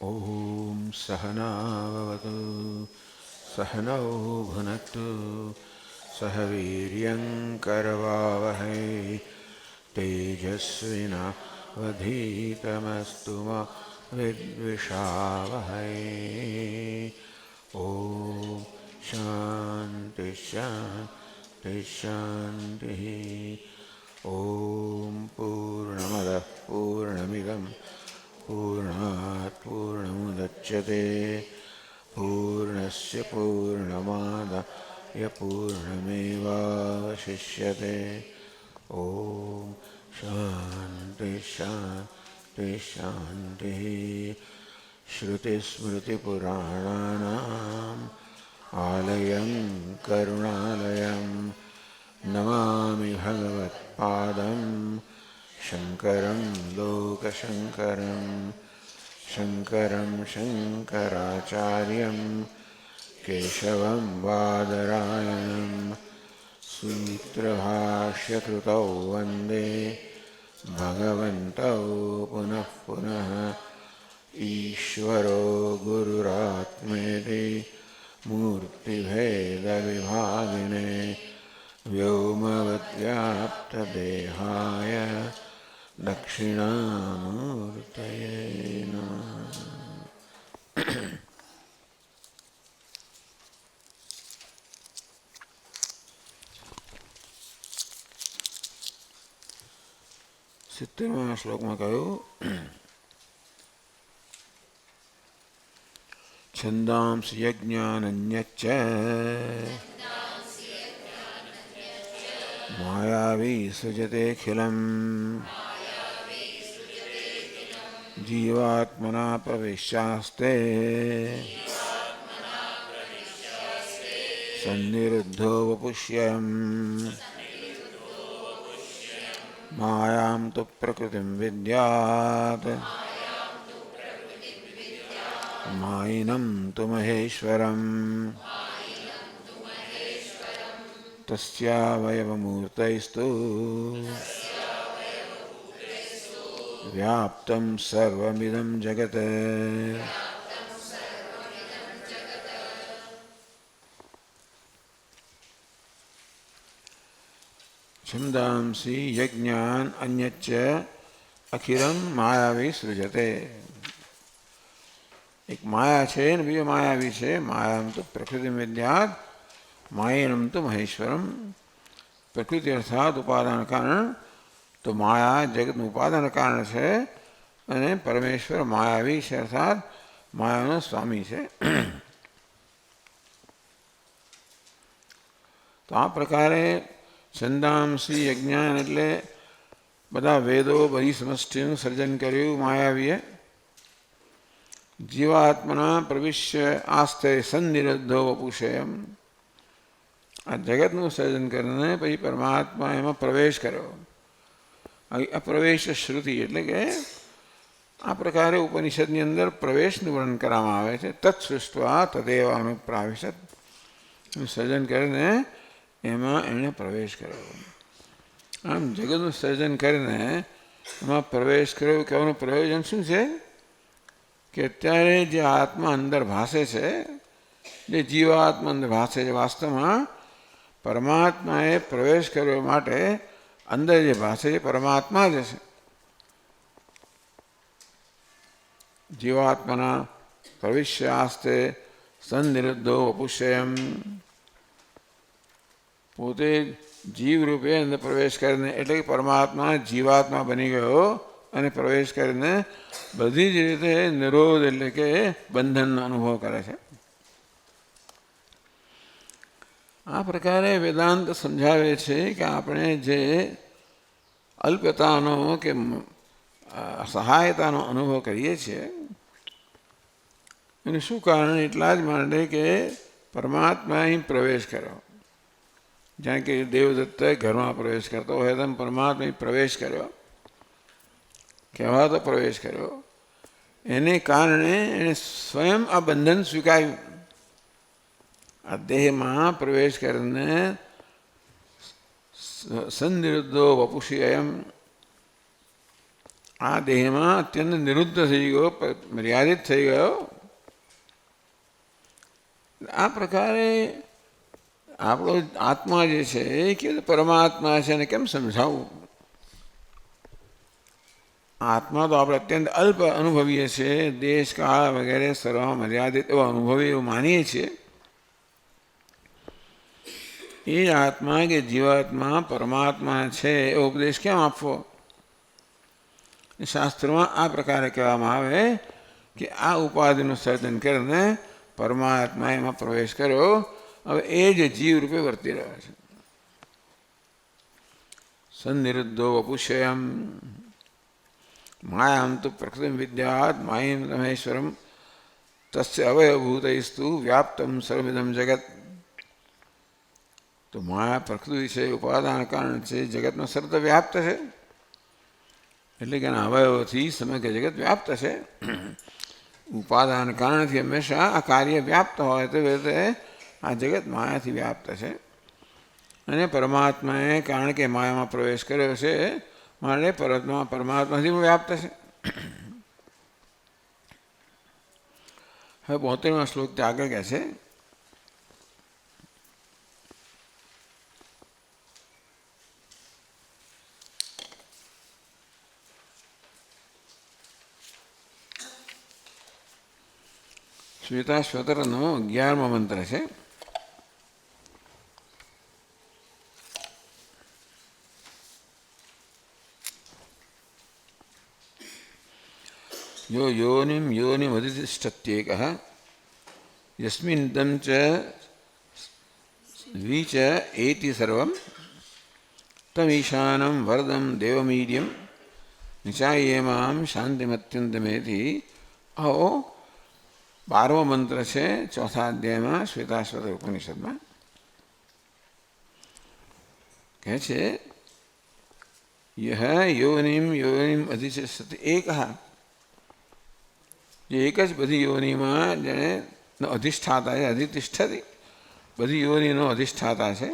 ॐ सहनाववतु सहनौ भुनक्तु सह वीर्यङ्करवावहै तेजस्विनावधीतमस्तु मा विद्विषावहै। ॐ शान्ति शान्ति शान्तिः। ॐ पूर्णमदः पूर्णमिदं पूर्णात् पूर्णमुदच्यते पूर्णस्य पूर्णमादाय पूर्णमेवावशिष्यते। ॐ शान्ति शान्ति शान्तिः। श्रुतिस्मृतिपुराणानाम् आलयं करुणालयं नमामि भगवत्पादं शङ्करं लोकशङ्करं शङ्करं शङ्कराचार्यं केशवं बादरायणं सूत्रभाष्यकृतौ वन्दे भगवन्तौ पुनः पुनः। ईश्वरो गुरुरात्मेति मूर्तिभेदविभागिने व्योमवद्व्याप्तदेहाय दक्षिणामूर्तये नमः। સિત્તેરમા શ્લોકમાં કહ્યું છંદાંસि યજ્ઞાનન્યચ્ચ માયાવી સૃજતેऽખિલम् જીવાત્મના પ્રવિશ્યાસ્તે સન્નિરુદ્ધો વપુષ્યम् માયાં તુ પ્રકૃતિં વિદ્યાત માયિनं તુ મહેશ્વરम् તસ્યાવયવમૂર્તૈસ્તુ વ્યાપ્तं સર્વમિદં જગત. છંદાંસી યજ્ઞાન અન્યચ્ચ અખિલં માયાવી સૃજતે. એક માયા છે ને બીજો માયાવી છે. માયામ તો પ્રકૃતિ વિદ્યાત માયનમ તો મહેશ્વરમ. પ્રકૃતિ અર્થાત ઉપાદાન કારણ, તો માયા જગતનું ઉપાદાન કારણ છે અને પરમેશ્વર માયાવી છે અર્થાત માયાનો સ્વામી છે. તો આ પ્રકારે છંદાંસી યજ્ઞાન એટલે બધા વેદો બધી સમષ્ટિનું સર્જન કર્યું માયાવીએ. જીવાત્મના પ્રવિશ્ય આસ્તે સન્નિરુદ્ધો વપુષેયમ. આ જગતનું સર્જન કરીને પછી પરમાત્મા એમાં પ્રવેશ કર્યો. અપ્રવેશ શ્રુતિ એટલે કે આ પ્રકારે ઉપનિષદની અંદર પ્રવેશનું વર્ણન કરવામાં આવે છે. તત્સૃષ્ટવા તદેવ અનુપ્રાવિશત. સર્જન કરીને એમાં એણે પ્રવેશ કર્યો. આમ જગતનું સર્જન કરીને એમાં પ્રવેશ કર્યો કહેવાનું પ્રયોજન શું છે કે અત્યારે જે આત્મા અંદર ભાસે છે, જે જીવાત્મા અંદર ભાસે છે, વાસ્તવમાં પરમાત્માએ પ્રવેશ કરવા માટે અંદર જે ભાસે છે પરમાત્મા જ છે. જીવાત્માના પ્રવિશ્યાસ્તે સન્નિરુદ્ધો વપુષ્યમ. પોતે જીવરૂપે અંદર પ્રવેશ કરીને એટલે કે પરમાત્મા જીવાત્મા બની ગયો અને પ્રવેશ કરીને બધી જ રીતે નિરોધ એટલે કે બંધનનો અનુભવ કરે છે. આ પ્રકારે વેદાંત સમજાવે છે કે આપણે જે અલ્પતાનો કે સહાયતાનો અનુભવ કરીએ છીએ એનું શું કારણ? એટલા જ માટે કે પરમાત્માએ અહીં પ્રવેશ કર્યો. જાણે કે દેવદત્ત ઘરમાં પ્રવેશ કરતો હોય તેમ પરમાત્માએ પ્રવેશ કર્યો, કહેવાતો પ્રવેશ કર્યો. એને કારણે એણે સ્વયં આ બંધન સ્વીકાર્યું. આ દેહમાં પ્રવેશ કરીને સન્નિરુદ્ધો વપુષી એમ આ દેહમાં અત્યંત નિરુદ્ધ થઈ ગયો, મર્યાદિત થઈ ગયો. આ પ્રકારે આપણો આત્મા જે છે એ કે પરમાત્મા છે એને કેમ સમજાવવું? આત્મા તો આપણે અત્યંત અલ્પ અનુભવીએ છીએ, દેશ કાળ વગેરે સર્વ મર્યાદિત એવો અનુભવી એવું માનીએ છીએ. એ જ આત્મા કે જીવાત્મા પરમાત્મા છે એવો ઉપદેશ કેમ આપવો? શાસ્ત્રમાં આ પ્રકારે કહેવામાં આવે કે આ ઉપાધિનું સર્જન કરીને પરમાત્મા એમાં પ્રવેશ કર્યો. હવે એ જ જીવ રૂપે વર્તી રહ્યો છે. સંનિરુદ્ધો વપુષયમ માયામ તો પ્રકૃતિ વિદ્યાત માયમ રમેશ્વરમ તસ્ય અવયભૂતૈસ્તુ વ્યાપ્તમ સર્વમિદમ જગત. તો માયા પ્રકૃતિ છે, ઉપાદાન કારણ છે, જગતનો સર્વ વ્યાપ્ત છે. એટલે કે એના અવયવથી સમગ્ર જગત વ્યાપ્ત છે. ઉપાદાન કારણથી હંમેશા આ કાર્ય વ્યાપ્ત હોય તો રીતે આ જગત માયાથી વ્યાપ્ત છે. અને પરમાત્માએ કારણ કે માયામાં પ્રવેશ કર્યો છે માટે પરમાત્માથી વ્યાપ્ત છે. હવે 72મા શ્લોકથી આગળ કહે છે શ્વેતાશ્વતરનો 11મો મંત્ર છે. यो योनिम योनिमधिष्ठत्येकः यस्मिन्नं च वीच एति सर्वं तमीशानं वरदं देवमीड्यं निचायेमां शांतिमत्यंतमेति. आओ 12મો મંત્ર છે 4થા અધ્યાયમાં શ્વેતાશ્વતર ઉપનિષદમાં. કહે છે યહ યોનિમ યોનિમ અધિષ્ઠતે એકઃ, જે એક જ બધી યોનિમાં જેને અધિષ્ઠાતા છે, અધિતિષ્ઠતિ બધી યોનિનો અધિષ્ઠાતા છે.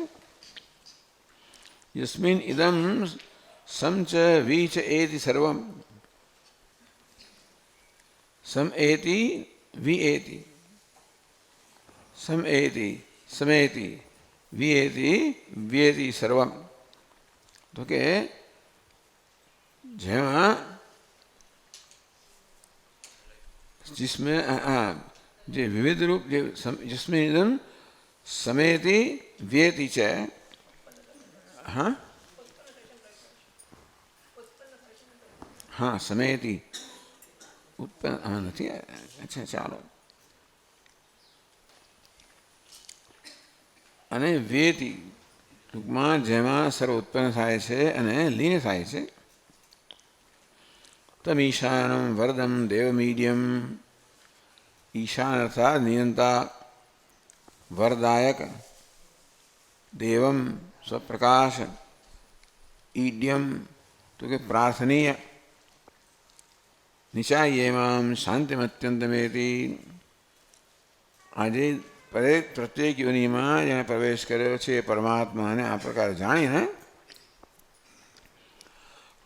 યસ્મિન ઇદમ સમચ વીચ એતિ સર્વમ, સમ એતિ વિએતિ, સમ એતિ સમેતિ વિએતિ વ્યેતિ સર્વમ. તો કે જેમાં जिसमें जो विविध रूप जिसमें इदम समेति व्येति च, हाँ हाँ समेति उत्पन्न नहीं. अच्छा चालो. અને વ્યेति ટૂંકમાં જેમાં સર્વ ઉત્પન્ન થાય છે અને લીન થાય છે. तमीशानं वरदं देवमीड्यम, ईशान अर्थात नियंता, वरदायक, देवम स्वप्रकाश, ईड्यम तो के प्रार्थनीय, निचायेमां शांतिमत्यंतमेति. આજે પ્રત્યેક યોનિમાં જેને પ્રવેશ કર્યો છે એ પરમાત્માને આ પ્રકાર જાણીને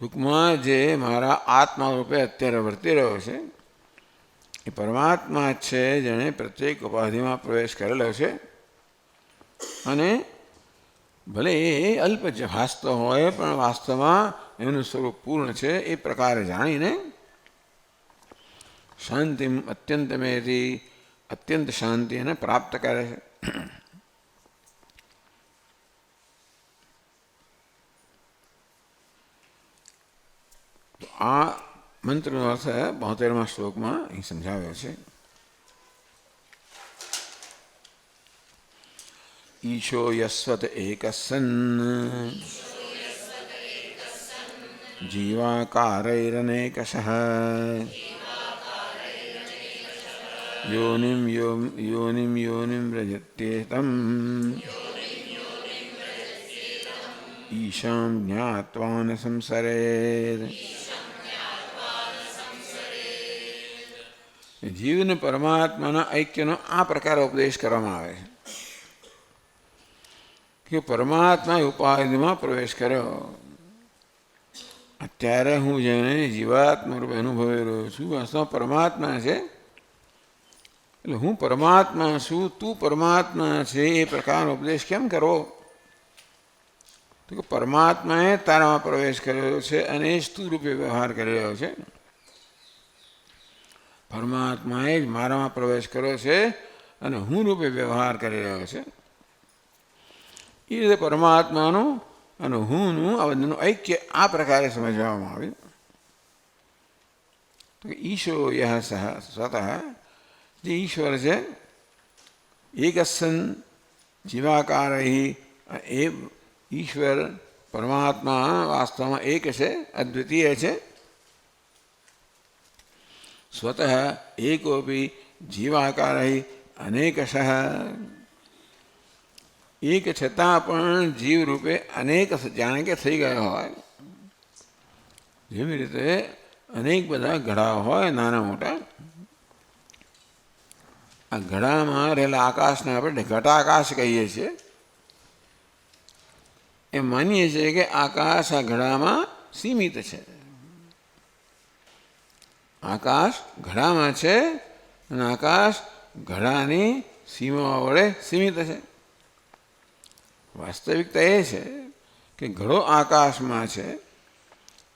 ટૂંકમાં જે મારા આત્મા રૂપે અત્યારે વર્તી રહ્યો છે એ પરમાત્મા જ છે જેણે પ્રત્યેક ઉપાધિમાં પ્રવેશ કરેલો છે. અને ભલે એ અલ્પ ભાસતો હોય પણ વાસ્તવમાં એનું સ્વરૂપ પૂર્ણ છે. એ પ્રકારે જાણીને શાંતિ અત્યંતમેથી અત્યંત શાંતિ એને પ્રાપ્ત કરે છે. આ મંત્રનો અર્થ 72મા શ્લોકમાં અહીં સમજાવ્યો છે. ઈશો યસ્વત એકસન જીવાકારૈરનેકશઃ યોનિમ યોનિમ યોનિમ વ્રજત્યેતમ ઈશામ જ્ઞાત્વા ન સંસરેદ. જીવને પરમાત્માના ઐક્યનો આ પ્રકારે ઉપદેશ કરવામાં આવે છે કે પરમાત્માએ ઉપાધિમાં પ્રવેશ કર્યો અત્યારે હું જેને જીવાત્મા રૂપે અનુભવી રહ્યો છું વાસ્તવમાં પરમાત્મા છે. એટલે હું પરમાત્મા છું, તું પરમાત્મા છે એ પ્રકારનો ઉપદેશ કેમ કરવો? તો કે પરમાત્માએ તારામાં પ્રવેશ કર્યો છે અને એ જ તું રૂપે વ્યવહાર કરી રહ્યો છે. પરમાત્માએ જ મારામાં પ્રવેશ કર્યો છે અને હું રૂપે વ્યવહાર કરી રહ્યો છે. એ રીતે પરમાત્માનું અને હુંનું આ બંનેનું ઐક્ય આ પ્રકારે સમજવામાં આવ્યું. તો કે ઈશો યહ સહ સ્વતઃ, જે ઈશ્વર છે, એકસન જીવાકાર, એ ઈશ્વર પરમાત્મા વાસ્તવમાં એક છે, અદ્વિતીય છે. સ્વતઃ એકોપી જીવાકાર અનેકશઃ, એક છતાં પણ જીવ રૂપે અનેક જાણે કે થઈ ગયો હોય. જેવી રીતે અનેક બધા ઘડા હોય નાના મોટા, આ ઘડામાં રહેલા આકાશને આપણે ઘટાકાશ કહીએ છીએ. એમ માનીએ છીએ કે આકાશ આ ઘડામાં સીમિત છે. આકાશ ઘડામાં છે અને આકાશ ઘડાની સીમાઓ વડે સીમિત છે. વાસ્તવિકતા એ છે કે ઘડો આકાશમાં છે.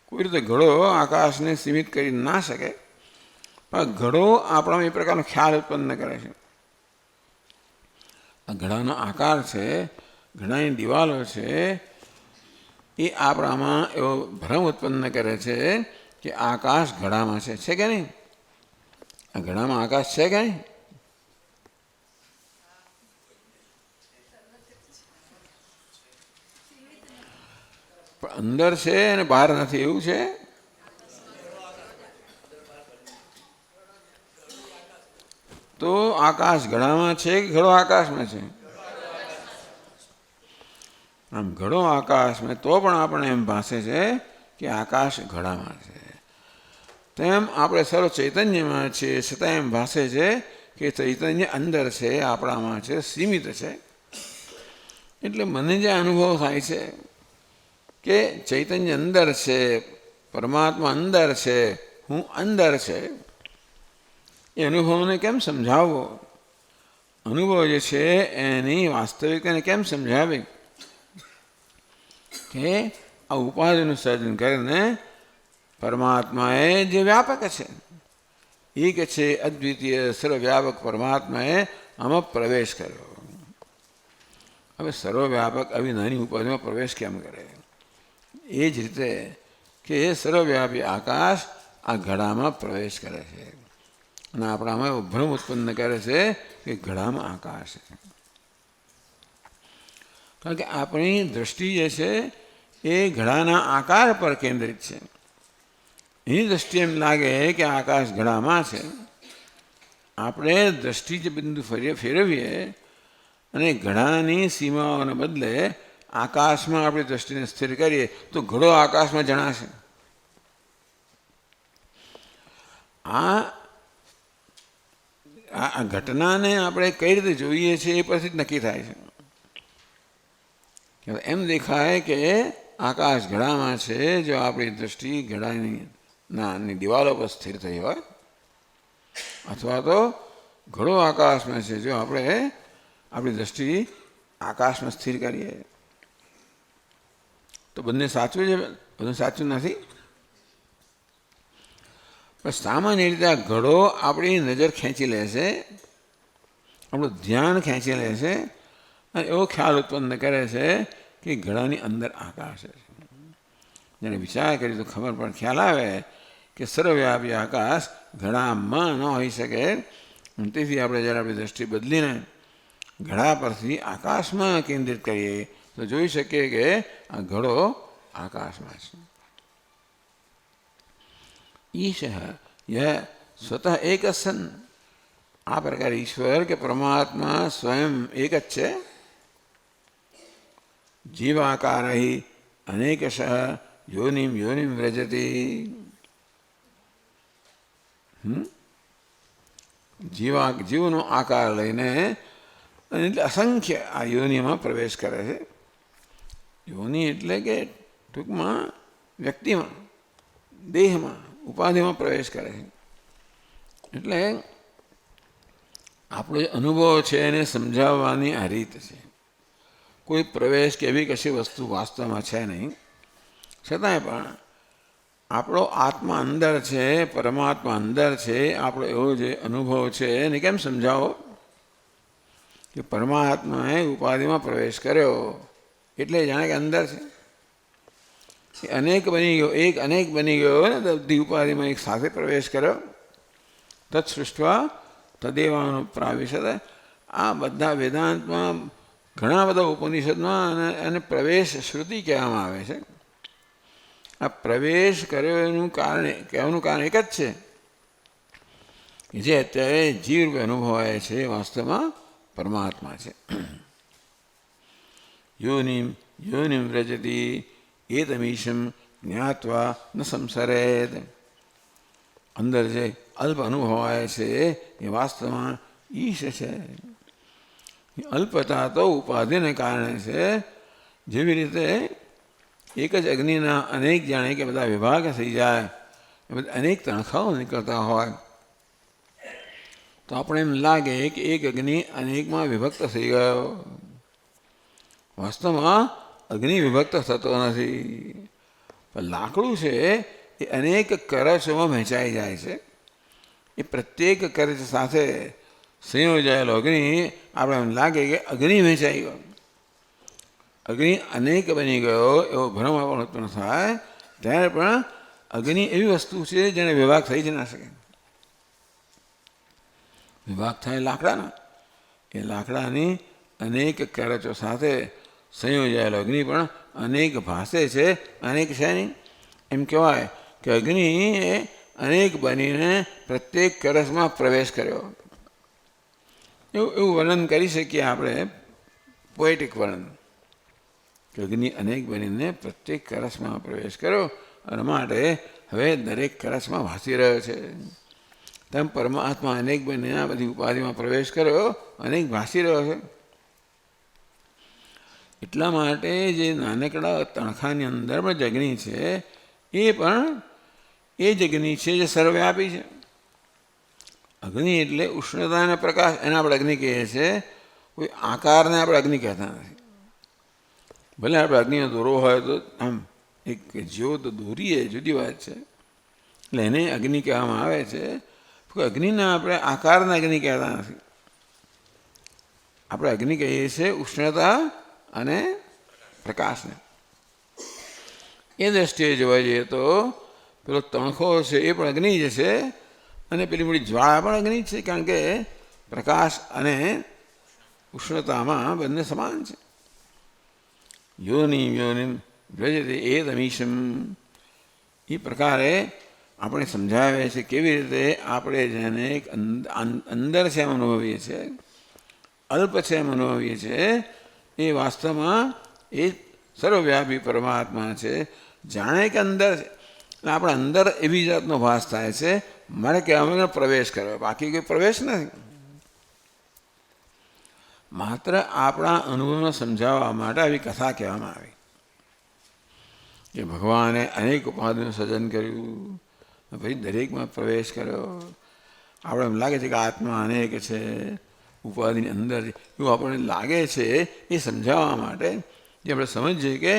કોઈ રીતે ઘડો આકાશને સીમિત કરી ના શકે, પણ ઘડો આપણામાં એ પ્રકારનો ખ્યાલ ઉત્પન્ન કરે છે. આ ઘડાનો આકાર છે, ઘડાની દિવાલો છે, એ આપણામાં એવો ભ્રમ ઉત્પન્ન કરે છે કે આકાશ ઘડામાં છે કે નહીં? આ ઘડામાં આકાશ છે કે નહીં? પણ અંદર છે અને બહાર નથી, એવું છે. તો આકાશ ઘડામાં છે કે ઘડો આકાશમાં છે? આમ ઘડો આકાશમાં, તો પણ આપણે એમ ભાસે છે કે આકાશ ઘડામાં છે. તેમ આપણે સર્વ ચૈતન્યમાં છીએ, છતાં એમ ભાસે છે કે ચૈતન્ય અંદર છે, આપણામાં છે, સીમિત છે. એટલે મને જે અનુભવ થાય છે કે ચૈતન્ય અંદર છે, પરમાત્મા અંદર છે, હું અંદર છે, એ અનુભવને કેમ સમજાવવો? અનુભવ જે છે એની વાસ્તવિકતાને કેમ સમજાવી? કે આ ઉપાધિનું સર્જન કરીને પરમાત્માએ જે વ્યાપક છે, એક છે અદ્વિતીય સર્વવ્યાપક પરમાત્માએ આમાં પ્રવેશ કર્યો. હવે સર્વવ્યાપક આવી નાની ઉપાધિમાં પ્રવેશ કેમ કરે? એ જ રીતે કે સર્વવ્યાપી આકાશ આ ઘડામાં પ્રવેશ કરે છે અને આપણામાં એવો ભ્રમ ઉત્પન્ન કરે છે કે ઘડામાં આકાશ છે. કારણ કે આપણી દૃષ્ટિ જે છે એ ઘડાના આકાર પર કેન્દ્રિત છે. એની દૃષ્ટિ એમ લાગે કે આકાશ ઘડામાં છે. આપણે દૃષ્ટિ જે બિંદુ ફેરવીએ અને ઘડાની સીમાઓને બદલે આકાશમાં આપણી દૃષ્ટિને સ્થિર કરીએ તો ઘડો આકાશમાં જણાશે. આ ઘટનાને આપણે કઈ રીતે જોઈએ છીએ એ પરથી જ નક્કી થાય છે. એમ દેખાય કે આકાશ ઘડામાં છે જો આપણી દૃષ્ટિ ઘડાની દિવાલો પર સ્થિર થઈ હોય, અથવા તો ઘડો આકાશમાં છે જો આપણે આપણી દૃષ્ટિ આકાશમાં સ્થિર કરીએ. તો બંને સાચું છે, બધું સાચું નથી. પણ સામાન્ય રીતે આ ઘડો આપણી નજર ખેંચી લે છે, આપણું ધ્યાન ખેંચી લે છે અને એવો ખ્યાલ ઉત્પન્ન કરે છે કે ઘડાની અંદર આકાશ છે. જેને વિચાર કરી તો ખબર પણ ખ્યાલ આવે કે સર્વવ્યાપી આકાશ ઘડામાં ન હોઈ શકે. તેથી આપણે જ્યારે આપણી દૃષ્ટિ બદલીને ઘડા પરથી આકાશમાં કેન્દ્રિત કરીએ તો જોઈ શકીએ કે આ ઘડો આકાશમાં છે. ઈશ યહ સ્વતઃ એક સન, આ પ્રકારે ઈશ્વર કે પરમાત્મા સ્વયં એક જ છે. જીવાકાર અનેકશ યોનિમ યોનિમ વ્રજતી, જીવનો આકાર લઈને એટલે અસંખ્ય આ યોનિમાં પ્રવેશ કરે છે. યોનિ એટલે કે ટૂંકમાં વ્યક્તિમાં દેહમાં ઉપાધિમાં પ્રવેશ કરે છે. એટલે આપણો જે અનુભવ છે એને સમજાવવાની આ રીત છે. કોઈ પ્રવેશ કે એવી કશી વસ્તુ વાસ્તવમાં છે નહીં, છતાંય પણ આપણો આત્મા અંદર છે, પરમાત્મા અંદર છે, આપણો એવો જે અનુભવ છે એને કેમ સમજાવો કે પરમાત્માએ ઉપાધિમાં પ્રવેશ કર્યો એટલે જાણે કે અંદર છે. અનેક બની ગયો, એક અનેક બની ગયો ને બધી ઉપાધિમાં એક સાથે પ્રવેશ કર્યો. તત્સૃષ્ટવા તદેવાનું પ્રાવિશદ. આ બધા વેદાંતમાં ઘણા બધા ઉપનિષદમાં અને પ્રવેશ શ્રુતિ કહેવામાં આવે છે. આ પ્રવેશ કર્યો એનું કહેવાનું કારણ એક જ છે કે જે અત્યારે જીવ રૂપે અનુભવાય છે વાસ્તવમાં પરમાત્મા છે. યોનિમ વ્રજતી એતમીશમ જ્ઞાત્વા ન સંસરેદ. અંદર જે અલ્પ અનુભવાય છે એ વાસ્તવમાં ઈશ છે. અલ્પતા તો ઉપાધિને કારણે છે. જેવી રીતે એક જ અગ્નિના અનેક જાણે કે બધા વિભાગ થઈ જાય, એ બધા અનેક તણખાઓ નીકળતા હોય તો આપણે એમ લાગે કે એક અગ્નિ અનેકમાં વિભક્ત થઈ ગયો. વાસ્તવમાં અગ્નિ વિભક્ત થતો નથી. પણ લાકડું છે એ અનેક કરચોમાં વહેંચાઈ જાય છે. એ પ્રત્યેક કરચ સાથે સંયોજાયેલો અગ્નિ આપણે એમ લાગે કે અગ્નિ વહેંચાઈ ગયો, અગ્નિ અનેક બની ગયો એવો ભ્રમ આપણને ઉત્પન્ન થાય. ત્યારે પણ અગ્નિ એવી વસ્તુ છે જેને વિભાગ થઈ જ ના શકે. વિભાગ થાય લાકડાના, એ લાકડાની અનેક કરચો સાથે સંયોજાયેલો અગ્નિ પણ અનેક ભાષે છે, અનેક છે નહીં. એમ કહેવાય કે અગ્નિ એ અનેક બનીને પ્રત્યેક કરચમાં પ્રવેશ કર્યો. એવું વર્ણન કરી શકીએ આપણે, પોએટિક વર્ણન, કે અગ્નિ અનેક બનીને પ્રત્યેક કરચમાં પ્રવેશ કર્યો અને માટે હવે દરેક કરચમાં ભાસી રહ્યો છે. તેમ પરમાત્મા અનેક બનીને આ બધી ઉપાધિમાં પ્રવેશ કર્યો, અનેક ભાસી રહ્યો છે. એટલા માટે જે નાનકડા તણખાની અંદર પણ જે અગ્નિ છે એ પણ એ જ અગ્નિ છે જે સર્વવ્યાપી છે. અગ્નિ એટલે ઉષ્ણતા અને પ્રકાશ, એને આપણે અગ્નિ કહીએ છીએ. કોઈ આકારને આપણે અગ્નિ કહેતા નથી. ભલે આપણે અગ્નિનો દોરો હોય તો આમ એક જ્યોત દોરીએ જુદી વાત છે, એટલે એને અગ્નિ કહેવામાં આવે છે. અગ્નિને આપણે આકારને અગ્નિ કહેતા નથી. આપણે અગ્નિ કહીએ છીએ ઉષ્ણતા અને પ્રકાશને. એ દ્રષ્ટિએ જોવા જઈએ તો પેલો તણખો છે એ પણ અગ્નિ જ છે અને પેલી મોટી જ્વાળા પણ અગ્નિ છે, કારણ કે પ્રકાશ અને ઉષ્ણતામાં બંને સમાન છે. યોનિમ વ્રજતે એતમીશમ. એ પ્રકારે આપણે સમજાવે છે કેવી રીતે આપણે જેને એક અંદર છે એમ અનુભવીએ છીએ, અલ્પ છે એમ અનુભવીએ છીએ, એ વાસ્તવમાં એ સર્વવ્યાપી પરમાત્મા છે. જાણે કે અંદર છે એટલે આપણે અંદર એવી જાતનો ભાસ થાય છે. મારે કહેવામાં પ્રવેશ કર્યો, બાકી કોઈ પ્રવેશ નથી. માત્ર આપણા અનુભવને સમજાવવા માટે આવી કથા કહેવામાં આવી કે ભગવાને અનેક ઉપાધિનું સર્જન કર્યું, પછી દરેકમાં પ્રવેશ કર્યો. આપણે એમ લાગે છે કે આત્મા અનેક છે, ઉપાધિની અંદર છે, એવું આપણને લાગે છે. એ સમજાવવા માટે જે આપણે સમજીએ કે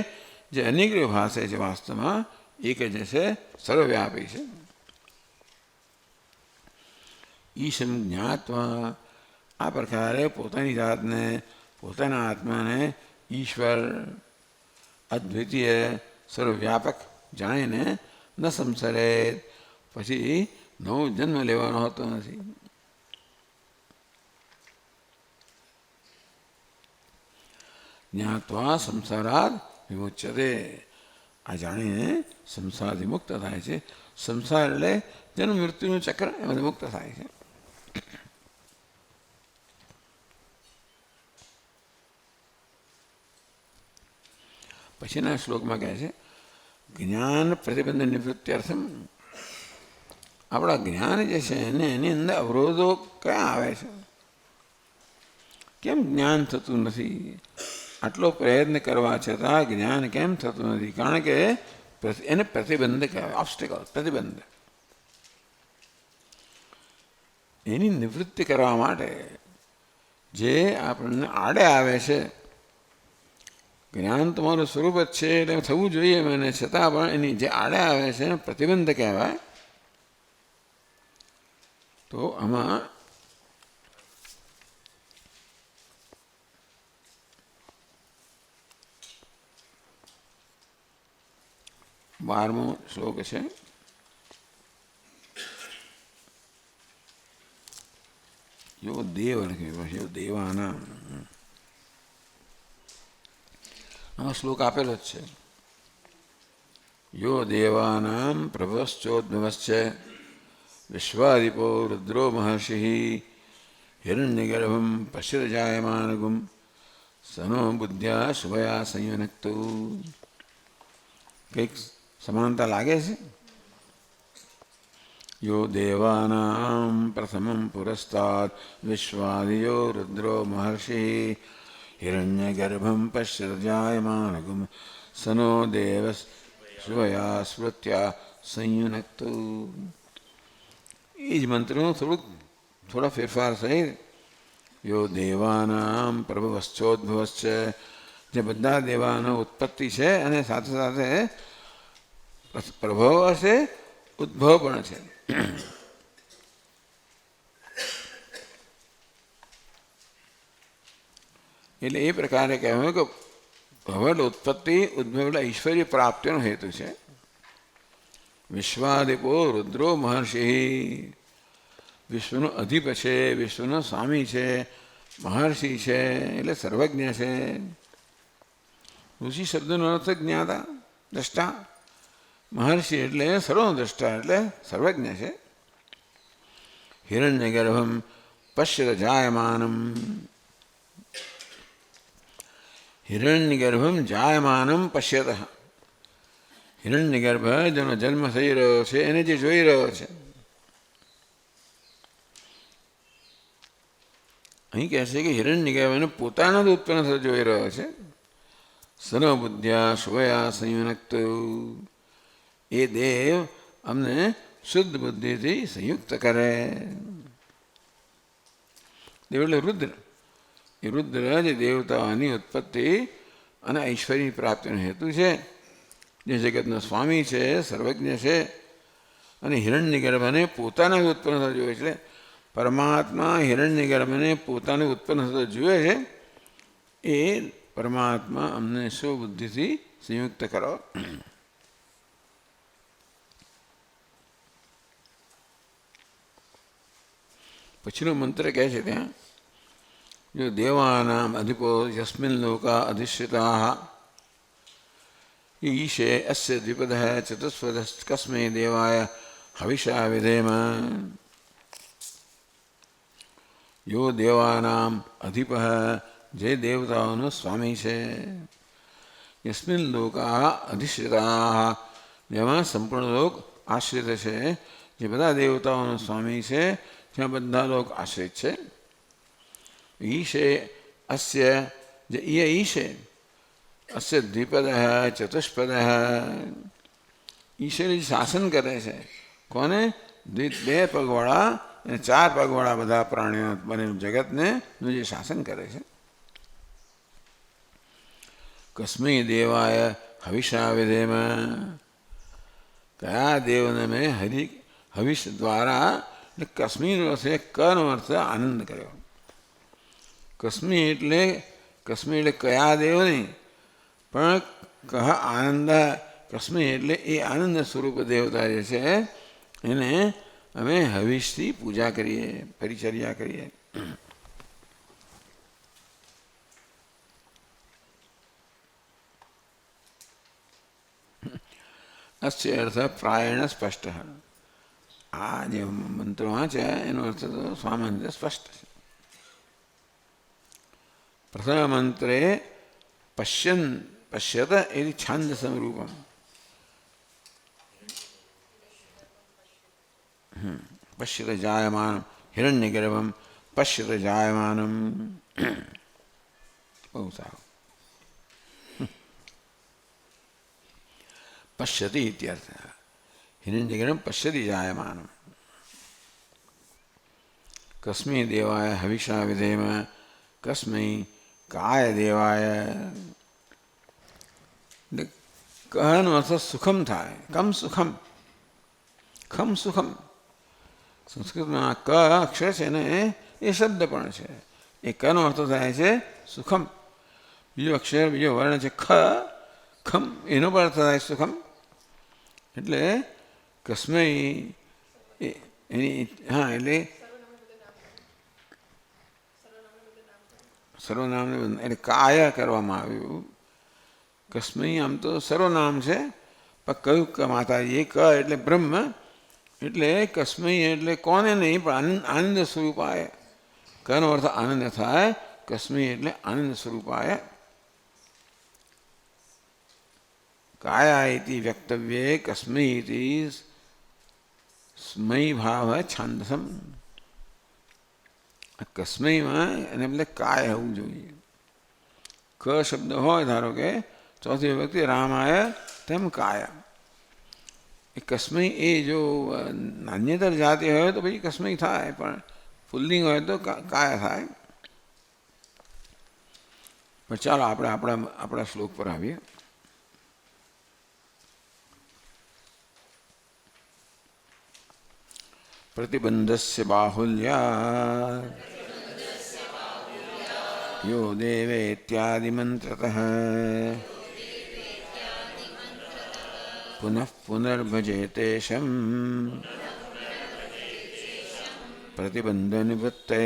જે અનેક ભાષા છે વાસ્તવમાં એક જ છે, સર્વવ્યાપી છે. ઈશમ જ્ઞાત્વા. આ પ્રકારે પોતાની જાતને, પોતાના આત્માને ઈશ્વર અદ્વિતીય સર્વવ્યાપક જાણીને ન સંસરે, પછી નવો જન્મ લેવાનો હોતો નથી. જ્ઞાત્વા સંસારાદ વિમુચ્યતે. આ જાણીને સંસારથી મુક્ત થાય છે. સંસાર એટલે જન્મ મૃત્યુનું ચક્ર, એમાંથી મુક્ત થાય છે. પછીના શ્લોકમાં કહે છે જ્ઞાન પ્રતિબંધ નિવૃત્ત્યર્થમ. આપણા જ્ઞાન જે છે એને એની અંદર અવરોધો ક્યાં આવે છે? કેમ જ્ઞાન થતું નથી? આટલો પ્રયત્ન કરવા છતાં જ્ઞાન કેમ થતું નથી? કારણ કે એને પ્રતિબંધ કહેવાય, ઓબ્સ્ટેકલ, પ્રતિબંધ. એની નિવૃત્તિ કરવા માટે જે આપણને આડે આવે છે, જ્ઞાન તમારું સ્વરૂપ જ છે એટલે થવું જોઈએ મને, છતાં પણ એની જે આડે આવે છે એને પ્રતિબંધ કહેવાય. તો આમાં 12મો શ્લોક છે. યો દેવ લખ્યું, યો દેવાના. આમાં શ્લોક આપેલો જ છે. યો દેવાનામ પ્રભશ્ચોદ્ભવશ્ચ વિશ્વાદિપો રુદ્રો મહર્ષિ હિરણ્યગર્ભમ પશ્યજાયમાનગુમ સનો બુદ્ધ્યા શુભયા સંયુનક્તુ. કંઈક સમાનતા લાગે છે. યો દેવાનામ પ્રથમમ પુરસ્તાદ વિશ્વાદિયો રુદ્રો મહર્ષિ હિરણ્યગર્ભમ પશ્યજાયમાનગુમ સનો દેવ શુભયા સ્મૃત્યા સંયુનક્તુ. એ જ મંત્રનું થોડા ફેરફાર થઈ. યો દેવાનામ પ્રભવશ્ચોદ્ભવશ્ચ, જે બધા દેવાનો ઉત્પત્તિ છે અને સાથે સાથે પ્રભવ હશે, ઉદ્ભવ પણ છે. એટલે એ પ્રકારે કહેવાય કે ભવડ ઉત્પત્તિ, ઉદ્ભવ એટલે ઐશ્વર્ય પ્રાપ્તિનો હેતુ છે. વિશ્વાદિપો રુદ્રો મહર્ષિ, વિશ્વનો અધિપ છે, વિશ્વનો સ્વામી છે, મહર્ષિ છે એટલે સર્વજ્ઞ છે. ઋષિ શબ્દનો અર્થ જ્ઞાતા, દ્રષ્ટા. મહર્ષિ એટલે સર્વદ્રષ્ટા એટલે સર્વજ્ઞ છે. હિરણ્યગર્ભમ પશ્યત જાયમાનમ, હિરણ્યગર્ભમ જાયમાનમ પશ્યત. હિરણ્યગર્ભ જેનો જન્મ થઈ રહ્યો છે એને જે જોઈ રહ્યો છે. અહીં કહે છે કે હિરણ્યગર્ભને પોતાનો જ ઉત્પન્ન થતો જોઈ રહ્યો છે. સર્વબુદ્ધ્યા શુભયા સંયુનક્તુ, એ દેવ અમને શુદ્ધ બુદ્ધિથી સંયુક્ત કરે. દેવ એટલે રુદ્ર. એ રુદ્ર જે દેવતાઓની ઉત્પત્તિ અને ઐશ્વર્ય પ્રાપ્તિનો હેતુ છે, જે જગતનો સ્વામી છે, સર્વજ્ઞ છે અને હિરણ્યગર્ભને પોતાના જ ઉત્પન્ન થતો જોઈએ છે. પરમાત્મા હિરણ્યગર્ભને પોતાનું ઉત્પન્ન થતો જુએ છે. એ પરમાત્મા અમને સ્વબુદ્ધિથી સંયુક્ત કરો. પછીનો મંત્ર કહે છે ત્યાં, જો દેવાનામ અધિપો યસ્મિન લોકા અધિષ્ઠિતા ઈશે અસ્ય દ્વિપદ ચતુષ્પદ કસ્મે દેવાય હવિષા વિધેમ. યો દેવાનામ અધિપ, જે દેવતાઓનો સ્વામી છે. યસ્મિન લોકા અધિષ્ઠિતા, જેમાં સંપૂર્ણ લોક આશ્રિત છે. જે બધા દેવતાઓનો સ્વામી છે ત્યાં બધા લોક આશ્રિત છે. ઈશે અસ્ય, જે ઈશે અસ્ય દ્વિપદ ચતુષ્પદ, ઈશ્વર શાસન કરે છે. કોને? બે પગવાળા અને 4 પગવાળા બધા પ્રાણીઓ બનેલું જગતને જે શાસન કરે છે. કસ્મૈ દેવાય હવિષા વિધેમ, કયા દેવને મેં હવિષ દ્વારા, એટલે કસ્મીનો અર્થ કનો અર્થ આનંદ કર્યો. કસ્મી એટલે કયા દેવ નહીં, પણ કહ આનંદ. કસ્મી એટલે એ આનંદ સ્વરૂપ દેવતા જે છે એને અમે હવિષથી પૂજા કરીએ, પરિચર્યા કરીએ. અસ્ય અર્થ પ્રાયણ સ્પષ્ટ. આ જે મંત્રો વાંચ્યા એનો અર્થ તો સામાન્ય સ્પષ્ટ છે. પ્રથમ મંત્રે પશ્યત એ છાંદ સમરૂપમ. પશ્યત જાયમાનમ હિરણ્યગર્ભમ પશ્યત જાયમાનમ. બહુ સારું. पश्यति इत्यर्थः। हिरण्यगर्भं पश्यति जायमानं। कस्मै देवाय हविषा विधेम, कस्मै काय देवाय। कहनो अर्थ सुखम थाय। कम सुखम, खम सुखम। संस्कृतમાં ક અક્ષર છે ને એ શબ્દ પણ છે. એ કનો અર્થ થાય છે સુખમ. બીજો અક્ષર, બીજો વર્ણ છે ખ, ખમ, એનો પણ અર્થ થાય સુખમ. એટલે કસ્મય એની હા એટલે સર્વનામને એટલે કાય કરવામાં આવ્યું. કસ્મય આમ તો સર્વનામ છે, પણ કયું ક માતાજી ક એટલે બ્રહ્મ, એટલે કસ્મય એટલે કોને નહીં પણ આનંદ સ્વરૂપાય. કનો અર્થ આનંદ થાય. કસ્મય એટલે આનંદ સ્વરૂપાય. કાયા ઇતિ વ્યક્તવ્યે કસ્મય ઇતિ સ્મય ભાવ છાંદસમ. કસ્મયમાં એને બદલે કાય હોવું જોઈએ. ક શબ્દ હોય ધારો કે ચોથી વ્યક્તિ રામાય તેમ કાયા. એ કસ્મય એ જો નાન્યતર જાતિ હોય તો પછી કસ્મય થાય, પણ પુલ્લિંગ હોય તો કાયા થાય. પણ ચાલો આપણે આપણા શ્લોક પર આવીએ. प्रतिबंधस्य बाहुल्यात् यो देवेत्यादि मंत्रतः पुनः पुनर्भजेते शं प्रतिबंध निवृत्ते.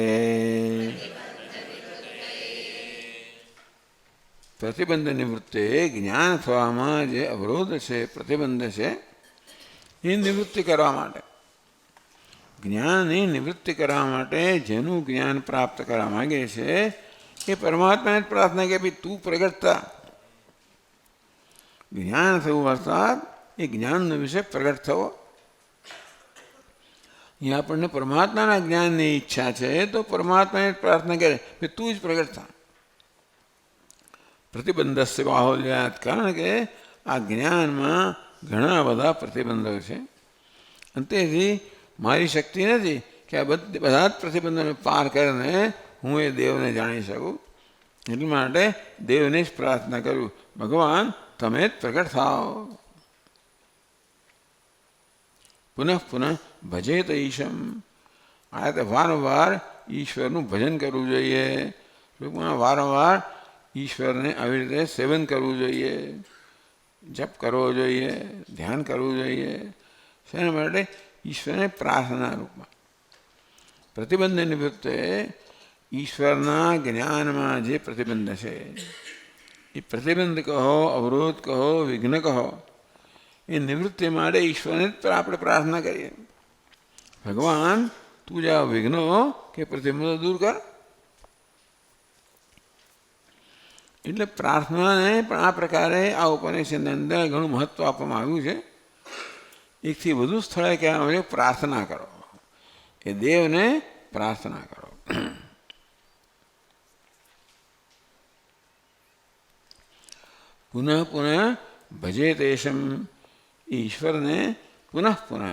प्रतिबंध निवृत्ते જ્ઞાન થવામાં જે અવરોધ છે, પ્રતિબંધ છે, એ નિવૃત્તિ કરવા માટે, જ્ઞાનની નિવૃત્તિ કરવા માટે જેનું જ્ઞાન પ્રાપ્ત કરવા માંગે છે એ પરમાત્માને જ પ્રાર્થના કે ભાઈ તું પ્રગટ થા. જ્ઞાન થવું અર્થાત એ જ્ઞાનનો વિષય પ્રગટ થવો. અહીંયા આપણને પરમાત્માના જ્ઞાનની ઈચ્છા છે તો પરમાત્માને જ પ્રાર્થના કરે કે તું જ પ્રગટ થા. પ્રતિબંધસ્ય બાહુલ્યાત, કારણ કે આ જ્ઞાનમાં ઘણા બધા પ્રતિબંધો છે અને તેથી મારી શક્તિ નથી કે આ બધા જ પ્રતિબંધોને પાર કરીને હું એ દેવને જાણી શકું. એટલા માટે દેવને જ પ્રાર્થના કરું, ભગવાન તમે જ પ્રગટ થાઓ. પુનઃ પુનઃ ભજેત ઈશમ. આ તો વારંવાર ઈશ્વરનું ભજન કરવું જોઈએ. ટૂંકમાં વારંવાર ઈશ્વરને આવી રીતે સેવન કરવું જોઈએ, જપ કરવો જોઈએ, ધ્યાન કરવું જોઈએ. શેના માટે? ઈશ્વરને પ્રાર્થના રૂપમાં. પ્રતિબંધ નિવૃત્તે ઈશ્વરના જ્ઞાનમાં જે પ્રતિબંધ છે એ પ્રતિબંધ કહો, અવરોધ કહો, વિઘ્ન કહો, એ નિવૃત્તિ માટે ઈશ્વરને જ આપણે પ્રાર્થના કરીએ. ભગવાન તું જ આ વિઘ્નો કે પ્રતિબંધો દૂર કર. એટલે પ્રાર્થનાને પણ આ પ્રકારે આ ઉપનિષદની અંદર ઘણું મહત્વ આપવામાં આવ્યું છે. એકથી વધુ સ્થળે કહેવામાં આવે પ્રાર્થના કરો, એ દેવને પ્રાર્થના કરો. પુનઃ પુનઃ ભજે તેશમ, ઈશ્વરને પુનઃ પુનઃ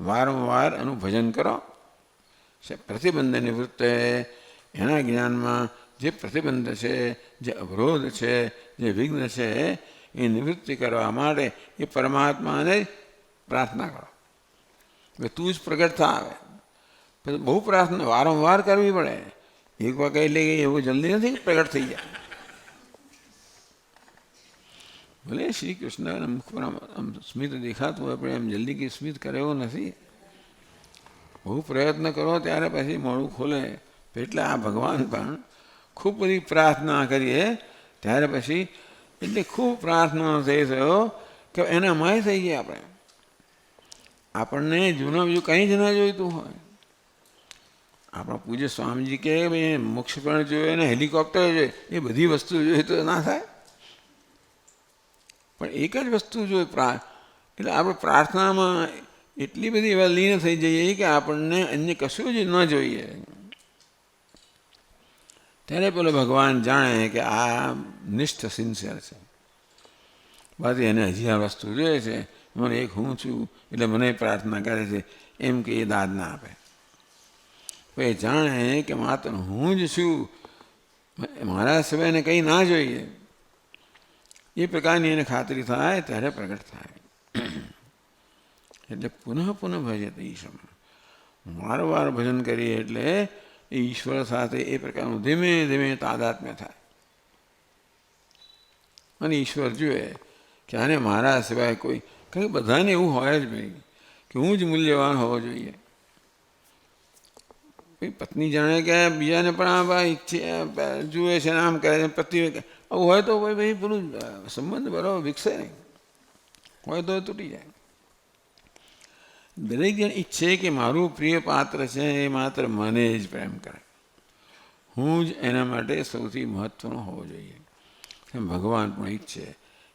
વારંવાર એનું ભજન કરો. પ્રતિબંધ નિવૃત્તે, એના જ્ઞાનમાં જે પ્રતિબંધ છે, જે અવરોધ છે, જે વિઘ્ન છે, એ નિવૃત્તિ કરવા માટે એ પરમાત્માને પ્રાર્થના કરો કે તું જ પ્રગટ થા. આવે પછી બહુ પ્રાર્થના વારંવાર કરવી પડે. એક વખત એટલે કે એવું જલ્દી નથી પ્રગટ થઈ જાય. ભલે શ્રી કૃષ્ણના મુખ પર આમ સ્મિત દેખાતું હોય પણ એમ જલ્દી કે સ્મિત કરે એવું નથી. બહુ પ્રયત્ન કરો ત્યારે પછી મોડું ખોલે. એટલે આ ભગવાન પણ ખૂબ બધી પ્રાર્થના કરીએ ત્યારે પછી એટલે ખૂબ પ્રાર્થના થઈ થયો કે એના માય થઈ ગયા. આપણને જૂના બીજું કંઈ જ ના જોઈતું હોય. આપણા પૂજ્ય સ્વામીજી કે ભાઈ મોક્ષ પણ જોઈએ ને હેલિકોપ્ટર જોઈએ, એ બધી વસ્તુ જોઈએ તો ના થાય. પણ એક જ વસ્તુ જોઈએ, એટલે આપણે પ્રાર્થનામાં એટલી બધી એવા લીન થઈ જઈએ કે આપણને અન્ય કશું જ ન જોઈએ. ત્યારે પેલો ભગવાન જાણે કે આ નિષ્ઠ સિન્સિયર છે. બાકી એને હજી આ વસ્તુ જોઈએ છે, મને એક હું છું એટલે મને પ્રાર્થના કરે છે એમ કે એ દાદ ના આપે. એ જાણે કે માત્ર હું જ છું, મારા સિવાયને કંઈ ના જોઈએ, એ પ્રકારની એને ખાતરી થાય ત્યારે પ્રગટ થાય. એટલે પુનઃ પુનઃ ભજત ઈશમ, વારંવાર ભજન કરીએ એટલે એ ઈશ્વર સાથે એ પ્રકારનું ધીમે ધીમે તાદાત્મ્ય થાય અને ઈશ્વર જુએ કે આને મારા સિવાય કોઈ, કંઈ બધાને એવું હોય જ ભાઈ કે હું જ મૂલ્યવાન હોવો જોઈએ. પત્ની જાણે કે બીજાને પણ આ ઈચ્છે જુએ છે આમ કરે છે, પતિ આવું હોય તો ભાઈ પેલું સંબંધ બરાબર વિકસે નહીં, હોય તો તૂટી જાય. દરેક જણ ઈચ્છે કે મારું પ્રિય પાત્ર છે એ માત્ર મને જ પ્રેમ કરે, હું જ એના માટે સૌથી મહત્વનો હોવો જોઈએ. એમ ભગવાન પણ ઈચ્છે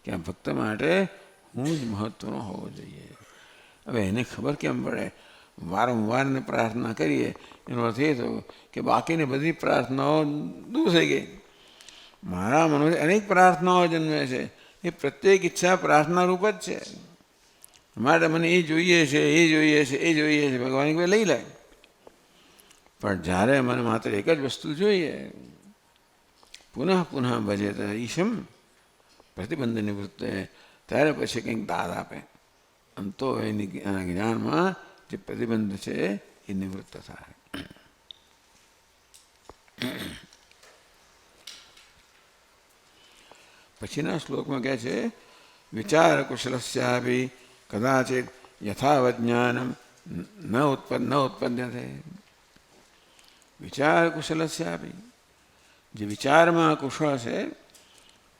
કે આ ભક્ત માટે હું જ મહત્વનો હોવો જોઈએ. હવે એને ખબર કેમ પડે? વારંવારને પ્રાર્થના કરીએ એનો અર્થ એ થયો કે બાકીની બધી પ્રાર્થનાઓ દૂર થઈ ગઈ. મારા મનોથી અનેક પ્રાર્થનાઓ જન્મે છે, એ પ્રત્યેક ઈચ્છા પ્રાર્થના રૂપ જ છે. માટે મને એ જોઈએ છે, એ જોઈએ છે, એ જોઈએ છે, ભગવાન કોઈ લઈ લે. પણ જ્યારે મને માત્ર એક જ વસ્તુ જોઈએ, પુનઃ પુનઃ ભજેત ઈશમ પ્રતિબંધ નિવૃત્તે, ત્યારે પછી કંઈક દાદ આપે. આમ તો એની જ્ઞાનમાં જે પ્રતિબંધ છે એ નિવૃત્ત થાય. પછીના શ્લોકમાં કહે છે વિચાર કુશલસ્યાપી કદાચિત યથાવત જ્ઞાનમ ન ઉત્પન્યતે. વિચાર કુશલસ્યાપી, જે વિચારમાં કુશળ છે,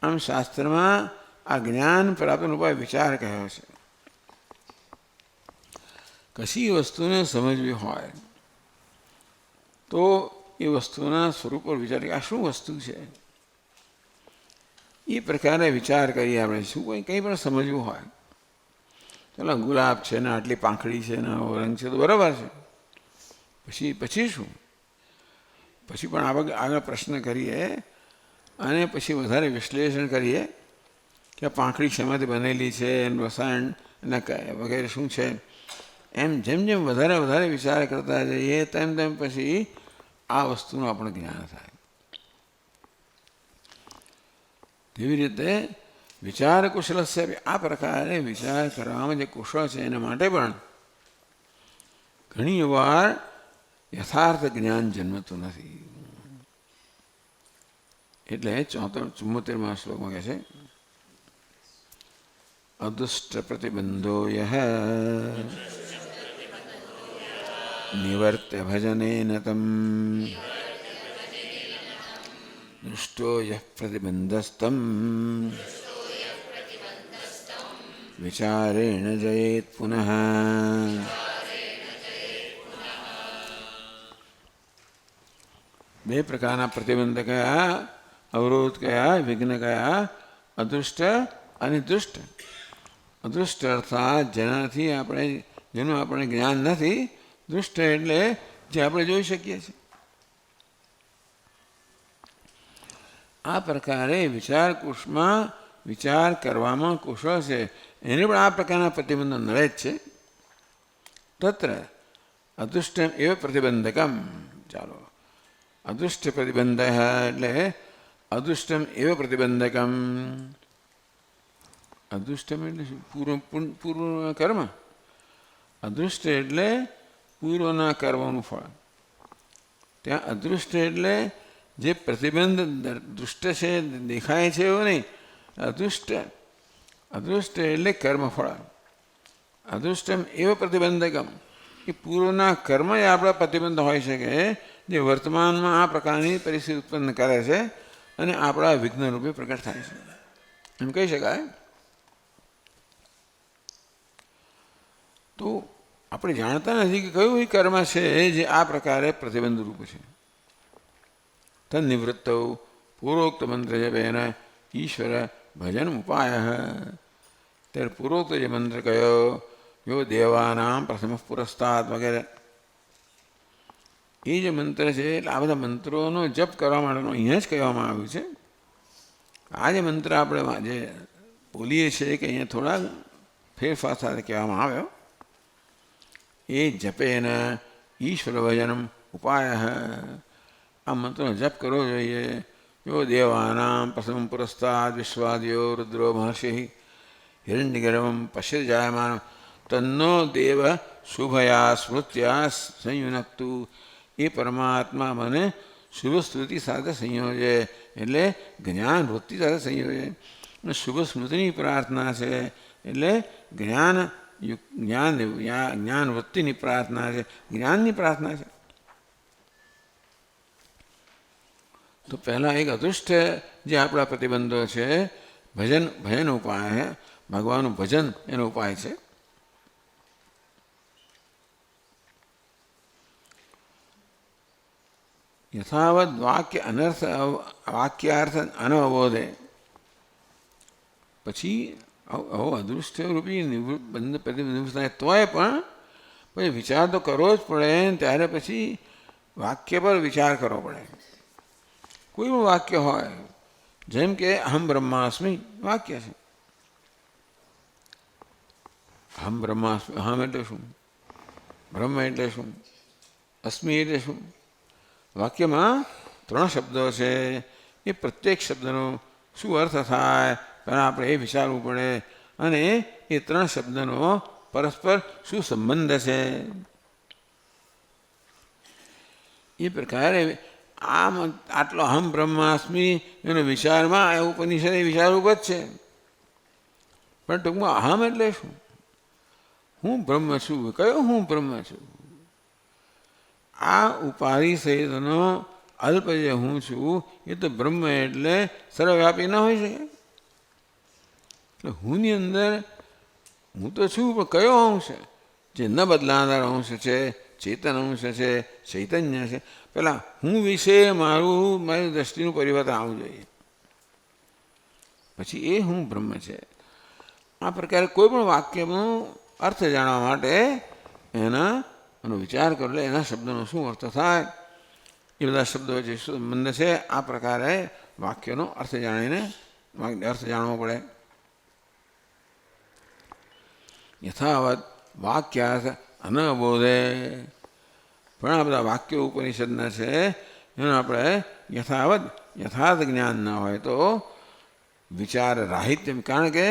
આમ શાસ્ત્રમાં આ જ્ઞાન પ્રાપ્તનો ઉપાય વિચાર કહ્યો છે. કશી વસ્તુને સમજવી હોય તો એ વસ્તુના સ્વરૂપ પર વિચાર કે આ શું વસ્તુ છે, એ પ્રકારે વિચાર કરીએ આપણે. શું કંઈ પણ સમજવું હોય, ચાલો ગુલાબ છે ને આટલી પાંખડી છે ને આવો રંગ છે તો બરાબર છે, પછી શું? પછી પણ આગળ પ્રશ્ન કરીએ અને પછી વધારે વિશ્લેષણ કરીએ કે આ પાંખડી શેમાંથી બનેલી છે, એનું રસાયણ વગેરે શું છે. એમ જેમ જેમ વધારે વધારે વિચાર કરતા જઈએ તેમ તેમ પછી આ વસ્તુનું આપણને જ્ઞાન થાય. તેવી રીતે વિચાર કુશલસ્ય, આ પ્રકારે વિચાર કરવામાં જે કુશળ છે એના માટે પણ ઘણી વાર યથાર્થ જ્ઞાન જન્મતું નથી. એટલે 74મા શ્લોકમાં કહે છે અદુષ્ટ પ્રતિબંધો યહ નિવર્ત્ય ભજનેન તમ દુષ્ટો યઃ પ્રતિબંધસ્તમ વિચારેણ જયેત પુનઃ. બે પ્રકારના પ્રતિબંધ કયા? અવરોધ કયા? વિઘ્ન કયા? અદૃષ્ટ અને દુષ્ટ. અદૃષ્ટ અર્થાત જેનું આપણે જ્ઞાન નથી. દુષ્ટ એટલે જે આપણે જોઈ શકીએ છીએ. આ પ્રકારે વિચાર કરવામાં કુશળ છે એને પણ આ પ્રકારના પ્રતિબંધો નડે જ છે. તત્ર અદૃષ્ટમ એવ પ્રતિબંધકમ. ચાલો, અદૃષ્ટ પ્રતિબંધ એટલે અદૃષ્ટમ એવ પ્રતિબંધકમ. અદૃષ્ટમ એટલે પૂર્વ કર્મ. અદૃષ્ટ એટલે પૂર્વના કર્મનું ફળ. ત્યાં અદૃષ્ટ એટલે જે પ્રતિબંધ દૃષ્ટ છે, દેખાય છે એવું નહીં. અદૃષ્ટ એટલે કર્મફળ. અદૃષ્ટમ એવ પ્રતિબંધકમ, એ પૂર્વના કર્મ એ આપણા પ્રતિબંધ હોઈ શકે જે વર્તમાનમાં આ પ્રકારની પરિસ્થિતિ ઉત્પન્ન કરે છે અને આપણા વિઘ્ન રૂપે પ્રગટ થાય છે, એમ કહી શકાય. તો આપણે જાણતા નથી કે કયું એ કર્મ છે જે આ પ્રકારે પ્રતિબંધ રૂપ છે. તન્નિવૃત્ત પૂર્વોક્ત મંત્ર જપેન ઈશ્વર ભજન ઉપાય. ત્યારે પૂર્વોક્ત જે મંત્ર કયો, યો દેવાનામ પ્રથમ પુરસ્તાદ વગેરે, એ જે મંત્ર છે એટલે આ બધા મંત્રોનો જપ કરવા માટેનો અહીંયા જ કહેવામાં આવ્યું છે. આ જે મંત્ર આપણે જે બોલીએ છીએ કે અહીંયા થોડા ફેરફાર સાથે કહેવામાં આવ્યો. એ જપેન ઈશ્વર ભજનમ ઉપાય. આ મંત્રનો જપ કરવો જોઈએ. યો દેવાનામ પ્રથમ પુરસ્તાદ વિશ્વાદયો રુદ્રો મહર્ષિ હિરણ્યગર્ભમ પશ્ય જાયમાન તન્નો દેવ શુભયા સ્મૃત્યા સંયુનક્તુ. એ પરમાત્મા મને શુભ સ્મૃતિ સાથે સંયોજે, એટલે જ્ઞાન વૃત્તિ સાથે સંયોજે. શુભ સ્મૃતિની પ્રાર્થના છે, એટલે જ્ઞાન વૃત્તિની પ્રાર્થના છે, જ્ઞાનની પ્રાર્થના છે. તો પહેલાં એક અદૃષ્ટ જે આપણા પ્રતિબંધો છે, ભજન ઉપાય, ભગવાનનું ભજન એનો ઉપાય છે. યથાવત વાક્યાર્થ અનવબોધે. પછી આવો અદૃષ્ટ રૂપી પ્રતિબંધ થાય તોય પણ પછી વિચાર તો કરવો જ પડે. ત્યારે પછી વાક્ય પર વિચાર કરવો પડે. કોઈ પણ વાક્ય હોય, જેમ કે અહમ બ્રહ્માસ્મિ વાક્ય છે. અહમ બ્રહ્માસ્મિ, અહમ એટલે શું, બ્રહ્મ એટલે શું, અસ્મિ એટલે શું? વાક્યમાં 3 શબ્દો છે. એ પ્રત્યેક શબ્દનો શું અર્થ થાય પહેલાં આપણે એ વિચારવું પડે. અને એ 3 શબ્દનો પરસ્પર શું સંબંધ છે. એ પ્રકારે આમ આટલો અહમ બ્રહ્માસ્મિ એનો વિચારમાં એ ઉપનિષદ એ વિચારરૂપ જ છે. પણ ટૂંકમાં અહમ એટલે શું? હું બ્રહ્મ છું. કયો હું બ્રહ્મ છું? આ ઉપાધિ સહિતનો અલ્પ જે હું છું એ તો બ્રહ્મ એટલે સર્વવ્યાપી ન હોઈ શકે. એટલે હુંની અંદર હું તો છું, પણ કયો અંશ? જે ન બદલાનાર અંશ છે, ચેતન અંશ છે, ચૈતન્ય છે. પહેલાં હું વિશે મારી દ્રષ્ટિનું પરિવર્તન આવવું જોઈએ. પછી એ હું બ્રહ્મ છે. આ પ્રકારે કોઈ પણ વાક્યનો અર્થ જાણવા માટે એનો વિચાર કરો, એટલે એના શબ્દનો શું અર્થ થાય, એ બધા શબ્દો જે સંબંધ છે. આ પ્રકારે વાક્યનો અર્થ જાણવો પડે. યથાવત વાક્યાર્થ અનબોધે. પણ આ બધા વાક્યો ઉપનિષદના છે, એનું આપણે યથાર્થ જ્ઞાન ના હોય તો વિચાર રાહિત્ય. કારણ કે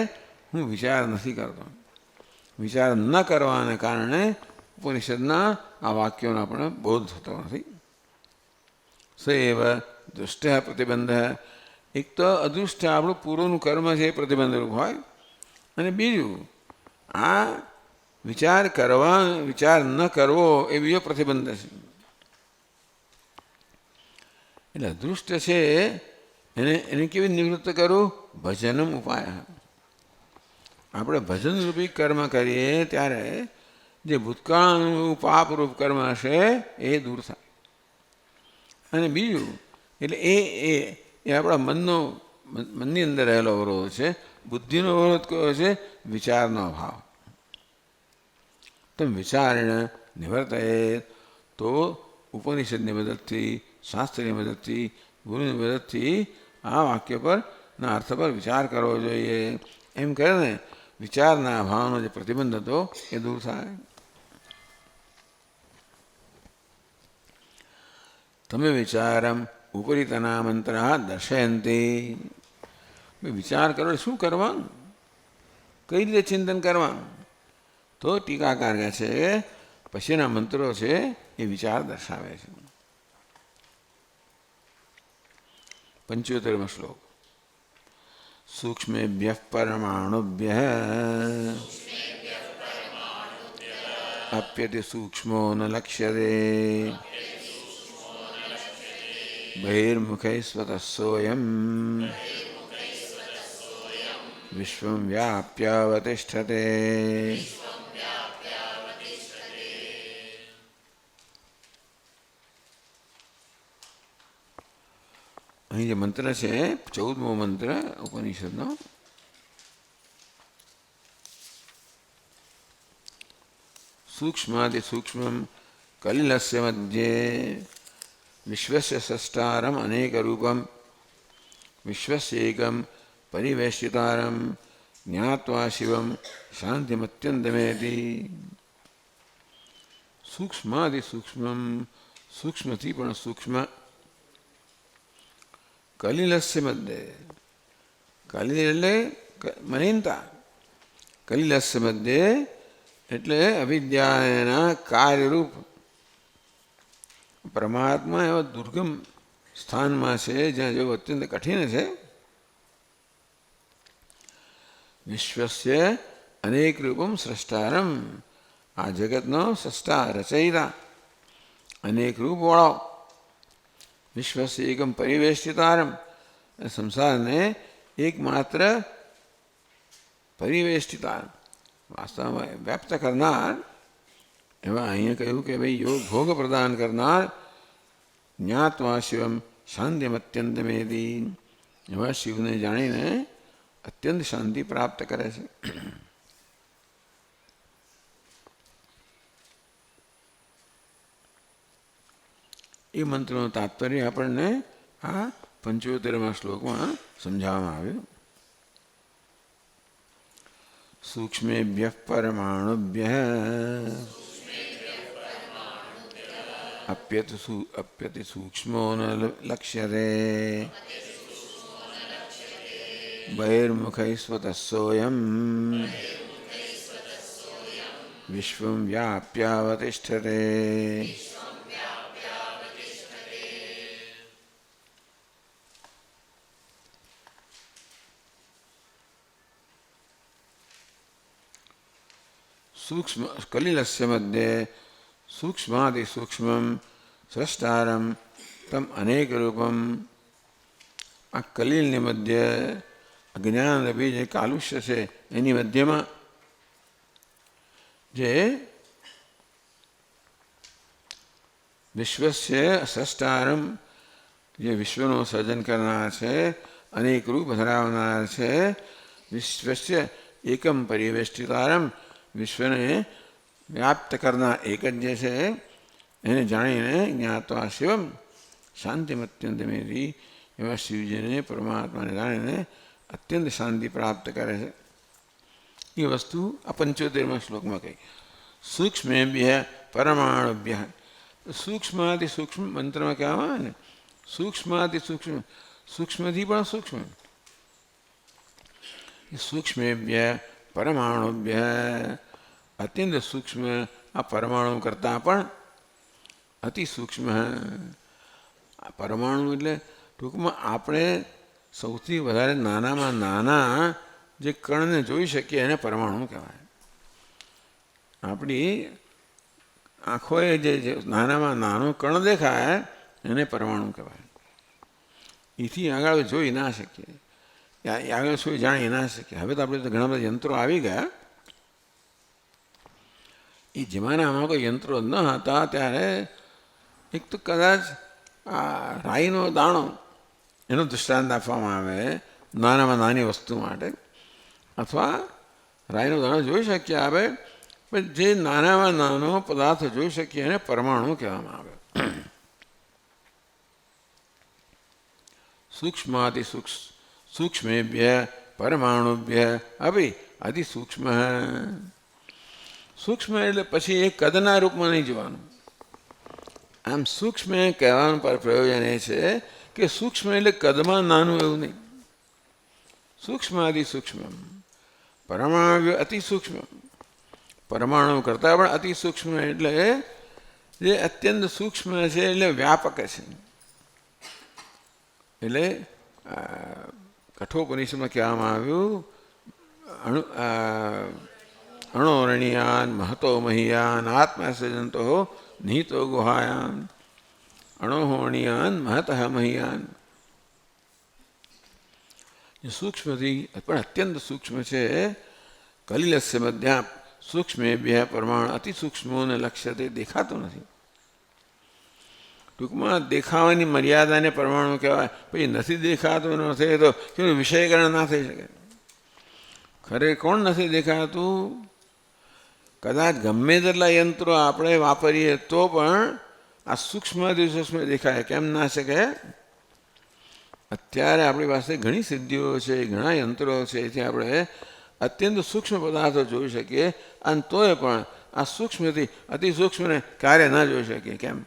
હું વિચાર નથી કરતો. વિચાર ન કરવાને કારણે ઉપનિષદના આ વાક્યોનો આપણે બોધ થતો નથી. સૈવ દૃષ્ટ પ્રતિબંધ. એક તો અદૃષ્ટ આપણું પૂર્વનું કર્મ છે, એ પ્રતિબંધરૂપ હોય. અને બીજું આ વિચાર ન કરવો એ બીજો પ્રતિબંધ છે. એટલે અદૃષ્ટ છે એને કેવી નિવૃત્ત કરવું? ભજનમ ઉપાય. આપણે ભજનરૂપી કર્મ કરીએ ત્યારે જે ભૂતકાળનું પાપરૂપ કર્મ હશે એ દૂર થાય. અને બીજું એટલે એ આપણા મનની અંદર રહેલો અવરોધ છે. બુદ્ધિનો અવરોધ કયો છે? વિચારનો અભાવ. તમે વિચારીને નિવર્તય. તો ઉપનિષદની મદદથી, શાસ્ત્રની મદદથી, ગુરુની મદદથી આ વાક્ય પર ના અર્થ પર વિચાર કરવો જોઈએ. એમ કરે ને વિચારના અભાવનો જે પ્રતિબંધ હતો એ દૂર થાય. તમે વિચારમ ઉપરિતના મંત્ર દર્શયંતી. વિચાર કરો શું કરવાનું, કઈ રીતે ચિંતન કરવાનું? તો ટીકાકાર કહે છે પછીના મંત્રો છે એ વિચાર દર્શાવે છે. 75મો શ્લોક. સૂક્ષ્મેભ્ય પરમાણુભ્ય અપ્યતિ સૂક્ષ્મો ન લક્ષ્યતે બહિર્મુખૈ સ્વતઃ સોયમ વિશ્વં વ્યાપ્યાવતિષ્ઠતે. અહીં જે મંત્ર છે 14મો મંત્ર ઉપનિષદનો. સૂક્ષ્માતિ સૂક્ષ્મં કલિલસ્ય મધ્યે વિશ્વસ્ય સષ્ટારમ અનેક રૂપમ વિશ્વસ્યેકમ પરિવેષ્ટિતારમ જ્ઞાત્વા શિવમ શાંતિમત્યંતમેતિ. સૂક્ષ્માદિ સૂક્ષ્મમ, સૂક્ષ્મથી પણ સૂક્ષ્મ. કલિલસ્ય મધ્યે, કલિલ એટલે મલિનતા. કલિલસ્ય મધ્યે એટલે અવિદ્યાના કાર્યરૂપ પરમાત્મા એવા દુર્ગમ સ્થાનમાં છે, જ્યાં જેવું અત્યંત કઠિન છે. વિશ્વસ્ય અનેક રૂપમ સ્રષ્ટારમ, આ જગતનો સ્રષ્ટા રચયિતા, અનેક રૂપવાળો. વિશ્વસ્ય એકમ પરિવેષ્ટિતારમ, સંસારને એકમાત્ર પરિવેષ્ટિતારમ, વાસ્તવમાં વ્યાપ્ત કરનાર એવા અહીંયા કહ્યું કે ભાઈ યોગ ભોગ પ્રદાન કરનાર. જ્ઞાત્વા શિવમ શાંતિમત્યંતમેતિ, એવા શિવને જાણીને અત્યંત શાંતિ પ્રાપ્ત કરે છે. એ મંત્રનું તાત્પર્ય આપણને આ 75મા શ્લોકમાં સમજાવવામાં આવ્યું. સૂક્ષ્મેભ્યઃ પરમાણુભ્યઃ અપ્યતિ સૂક્ષ્મો ન લક્ષ્યતે બહિર્મુખૈ સ્વતઃ સોऽયં વિશ્વં વ્યાપ્યાવતિષ્ઠતે. સૂક્ષ્મ કલિલસ્ય મધ્યે સૂક્ષ્માદિ સૂક્ષ્મમ સ્રષ્ટારમ તમ અનેક રૂપમ. આ કલિલની મધ્ય અજ્ઞાનરૂપી જે કાલુષ્ય છે એની મધ્યમાં જે વિશ્વસ્ય સ્રષ્ટારમ, જે વિશ્વનું સર્જન કરનાર છે, અનેક રૂપ ધરાવનાર છે. વિશ્વસ્ય એકમ પરિવેષ્ટિતારમ, વિશ્વને વ્યાપ્ત કરનાર એક જ જે છે એને જાણીને જ્ઞાત્વા શિવમ શાંતિમત્યંતમેતિ, એવા શિવજીને પરમાત્માને જાણીને અત્યંત શાંતિ પ્રાપ્ત કરે છે. એ વસ્તુ આ 75મા શ્લોકમાં કહી. સૂક્ષ્મેભ્યઃ પરમાણુભ્યઃ, સૂક્ષ્માતિ સૂક્ષ્મ મંત્રમાં કહેવામાં આવે ને, સૂક્ષ્માતિ સૂક્ષ્મ, સૂક્ષ્મથી પણ સૂક્ષ્મ. સૂક્ષ્મેભ્યઃ પરમાણુભ્યઃ, અત્યંત સૂક્ષ્મ, આ પરમાણુ કરતાં પણ અતિ સૂક્ષ્મ. પરમાણુ એટલે ટૂંકમાં આપણે સૌથી વધારે નાનામાં નાના જે કણને જોઈ શકીએ એને પરમાણુ કહેવાય. આપણી આંખોએ જે નાનામાં નાનો કણ દેખાય એને પરમાણુ કહેવાય. એથી આગળ જોઈ ના શકીએ, આગળ શું જાણી ના શકીએ. હવે તો આપણે તો ઘણા બધા યંત્રો આવી ગયા. એ જમાનામાં કોઈ યંત્રો ન હતા ત્યારે એક તો કદાચ આ રાઈનો દાણો એનો દૃષ્ટાંત આપવામાં આવે નાનામાં નાની વસ્તુ માટે, અથવા રાઈનો દાણો જોઈ શકીએ આવે, પણ જે નાનામાં નાનો પદાર્થ જોઈ શકીએ એને પરમાણુ કહેવામાં આવે. સૂક્ષ્માતિ સૂક્ષ્મેભ્યઃ પરમાણુભ્યઃ અભિ અતિ સૂક્ષ્મ. સૂક્ષ્મ એટલે પછી એ કદના રૂપમાં નહીં જોવાનું. આમ સૂક્ષ્મ કહેવાનું પર પ્રયોજન એ છે કે સૂક્ષ્મ એટલે કદમાં નાનું એવું નહીં. સૂક્ષ્માદિ સૂક્ષ્મ, પરમાણુ અતિ સૂક્ષ્મ, પરમાણુ કરતાં પણ અતિ સૂક્ષ્મ એટલે જે અત્યંત સૂક્ષ્મ છે એટલે વ્યાપક છે. એટલે કઠોપનિષદમાં કહેવામાં આવ્યું અણોરણિયાન મહતો મહિયાન આત્મા સજંતો નિહિતો ગુહાયાન અણોહોણિયાન મહત મહિયાન. સૂક્ષ્મથી પણ અત્યંત સૂક્ષ્મ છે. કલિલસ્ય મધ્યા સૂક્ષ્મેભ્યઃ પરમાણુ અતિ સૂક્ષ્મોને લક્ષ્યતે, દેખાતું નથી. ટૂંકમાં દેખાવાની મર્યાદાને પરમાણુ કહેવાય. પછી નથી દેખાતું નથી તો કેવું વિષયકરણ ના થઈ શકે. ખરે કોણ નથી દેખાતું? કદાચ ગમે તેટલા યંત્રો આપણે વાપરીએ તો પણ આ સૂક્ષ્માતિ સૂક્ષ્મ દેખાય કેમ ના શકે? અત્યારે આપણી પાસે ઘણી સિદ્ધિઓ છે, ઘણા યંત્રો છે, એથી આપણે અત્યંત સૂક્ષ્મ પદાર્થો જોઈ શકીએ, અને તોય પણ આ સૂક્ષ્મથી અતિ સૂક્ષ્મને કાર્ય ન જોઈ શકીએ. કેમ?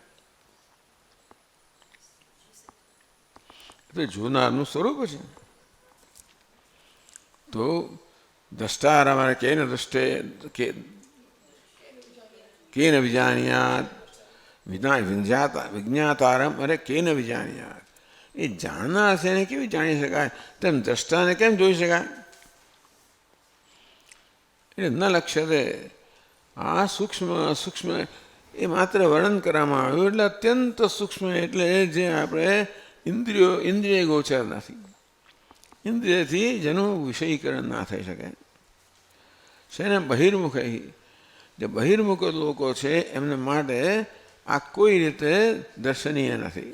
તો જોનારનું સ્વરૂપ છે. તો દ્રષ્ટારમણે કેન દૃષ્ટે કેન વિજાનીયાત વિજ્ઞાતારમ અરે કેન વિજાનીયાત. એ જાણનાર છે એને કેવી જાણી શકાય? તેમ દ્રષ્ટાને કેમ જોઈ શકાય? એટલે ન લક્ષ્યતે. આ સૂક્ષ્મ સૂક્ષ્મ એ માત્ર વર્ણન કરવામાં આવ્યું, એટલે અત્યંત સૂક્ષ્મ, એટલે જે આપણે ઇન્દ્રિય ગોચર નથી. ઇન્દ્રિયથી જેનું વિષયીકરણ ના થઈ શકે. શેને? બહિર્મુખ. જે બહિર્મુખ લોકો છે એમને માટે આ કોઈ રીતે દર્શનીય નથી.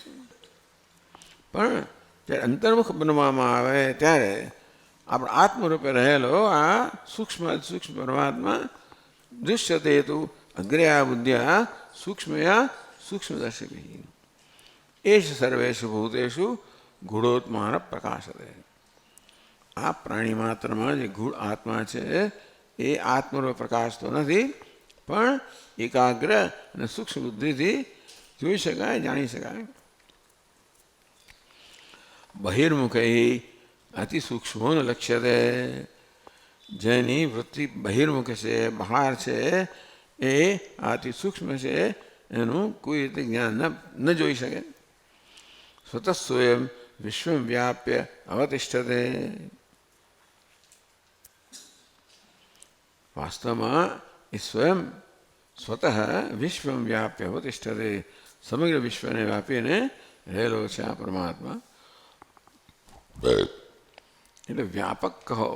પણ જ્યારે અંતર્મુખ બનવામાં આવે ત્યારે આપણા આત્મરૂપે રહેલો આ સૂક્ષ્મ પરમાત્મા દૃશ્યતે તું અગ્રયા બુદ્ધ્યા સૂક્ષ્મયા સૂક્ષ્મદર્શિભિ એશ સર્વેષુ ભૂતેષુ ગૂઢોત્માન પ્રકાશતે. આ પ્રાણી માત્રમાં જે ગૂઢ આત્મા છે એ આત્મરૂપે પ્રકાશતો નથી, પણ એકાગ્ર અને સૂક્ષ્મ બુદ્ધિથી જોઈ શકાય, જાણી શકાય. બહિર્મુખૈ અતિ સૂક્ષ્મો ન લક્ષ્યતે. જેની વૃત્તિ બહિર્મુખ છે, બહાર છે, એ અતિ સૂક્ષ્મ છે, એનું કોઈ રીતે જ્ઞાન ન જોઈ શકે. સ્વતઃ સ્વયં વિશ્વમ વ્યાપ્ય અવતિષ્ઠતે. વાસ્તવમાં એ સ્વયં સ્વતઃ વિશ્વમ વ્યાપ્ય અવતિષ્ઠતે. સમગ્ર વિશ્વને વ્યાપીને રહેલો છે આ પરમાત્મા. એટલે વ્યાપક કહો.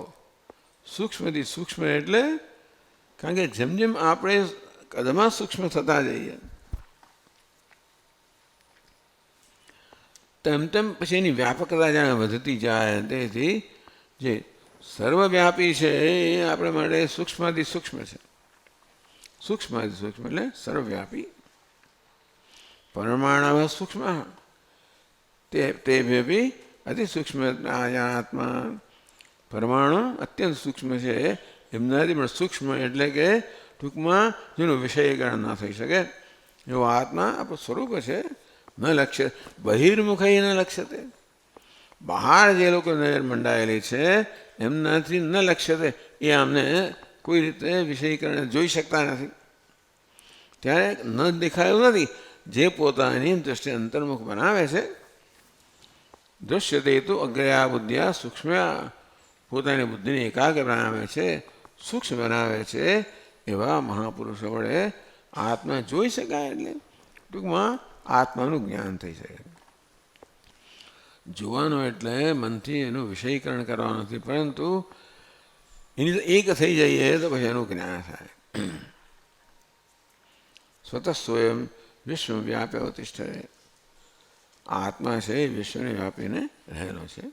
સૂક્ષ્મથી સૂક્ષ્મ એટલે કારણ કે જેમ જેમ આપણે કદમાં સૂક્ષ્મ થતા જઈએ તેમ તેમ પછી એની વ્યાપકતા જાણે વધતી જાય. તેથી જે સર્વવ્યાપી છે એ આપણે માટે સૂક્ષ્માથી સૂક્ષ્મ છે. સૂક્ષ્માથી સૂક્ષ્મ એટલે સર્વવ્યાપી. પરમાણુ સૂક્ષ્મ તે બી અતિ સૂક્ષ્મ આત્મા. પરમાણુ અત્યંત સૂક્ષ્મ છે, એમનાથી પણ સૂક્ષ્મ એટલે કે ટૂંકમાં જેનું વિષયીકરણ ના થઈ શકે એવો આત્મા આપણું સ્વરૂપ છે. ન લક્ષ્ય બહિર્મુખઈ ન લક્ષ્યતે. બહાર જે લોકો નજર મંડાયેલી છે એમનાથી ન લક્ષ્યતે. એ અમને કોઈ રીતે વિષયીકરણ જોઈ શકતા નથી. ત્યારે ન દેખાયું નથી. જે પોતાની દૃષ્ટિ અંતર્મુખ બનાવે છે દૃશ્યતે તો અગ્રયા બુદ્ધિયા સૂક્ષ્મયા. પોતાની બુદ્ધિને એકાગ્ર બનાવે છે, સૂક્ષ્મ બનાવે છે, એવા મહાપુરુષો વડે આત્મા જોઈ શકાય. એટલે ટૂંકમાં આત્માનું જ્ઞાન થઈ શકે. જોવાનું એટલે મનથી એનું વિષયીકરણ કરવાનું નથી, પરંતુ એની એક થઈ જઈએ તો પછી એનું જ્ઞાન થાય. સ્વતઃ સ્વયં વિશ્વ વ્યાપ્ય અવતિષ્ઠતે. આત્મા છે એ વિશ્વને વ્યાપીને રહેલો છે.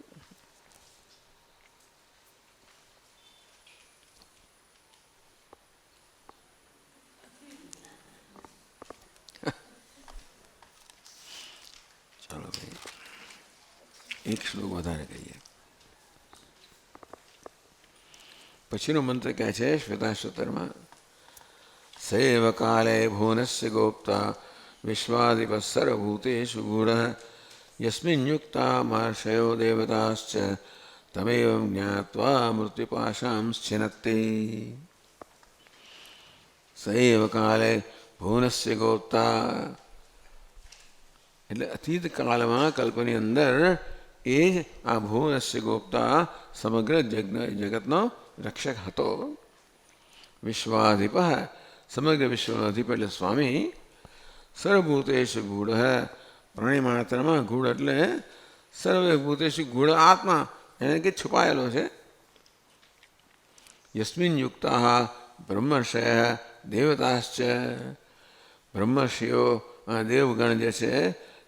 ચાલો ભાઈ એક શ્લોક વધારે કહીએ. પછીનો મંત્ર કહે છે શ્વેતાશ્વતરમાં, સૈવ કાલે ભુવનસ્ય ગોપ્તા વિશ્વાધિપ સર્વભૂતેષુ ગૂઢઃ યસ્મિન યુક્તા મહર્ષયો દેવતાશ્ચ તમેવં જ્ઞાત્વા મૃત્યુપાશાં છિનત્તિ. સૈવ કાલે ભુવનસ્ય ગોપ્તા એટલે અતીત કાળમાં કલ્પની અંદર એ જ આ ભુવનસ્ય ગોપ્તા સમગ્ર જગતનો રક્ષક હતો. વિશ્વાધિપ સમગ્ર વિશ્વનો અધિપ એટલે સ્વામી. સર્વભૂતેષુ ગૂઢ પ્રાણી માત્રમાં ગૂઢ એટલે સર્વભૂતેષુ ગૂઢ આત્મા એને કે છુપાયેલો છે. યસ્મિન યુક્તા બ્રહ્મર્ષય દેવતાશ્ચ. બ્રહ્મર્ષિઓ દેવગણ જે છે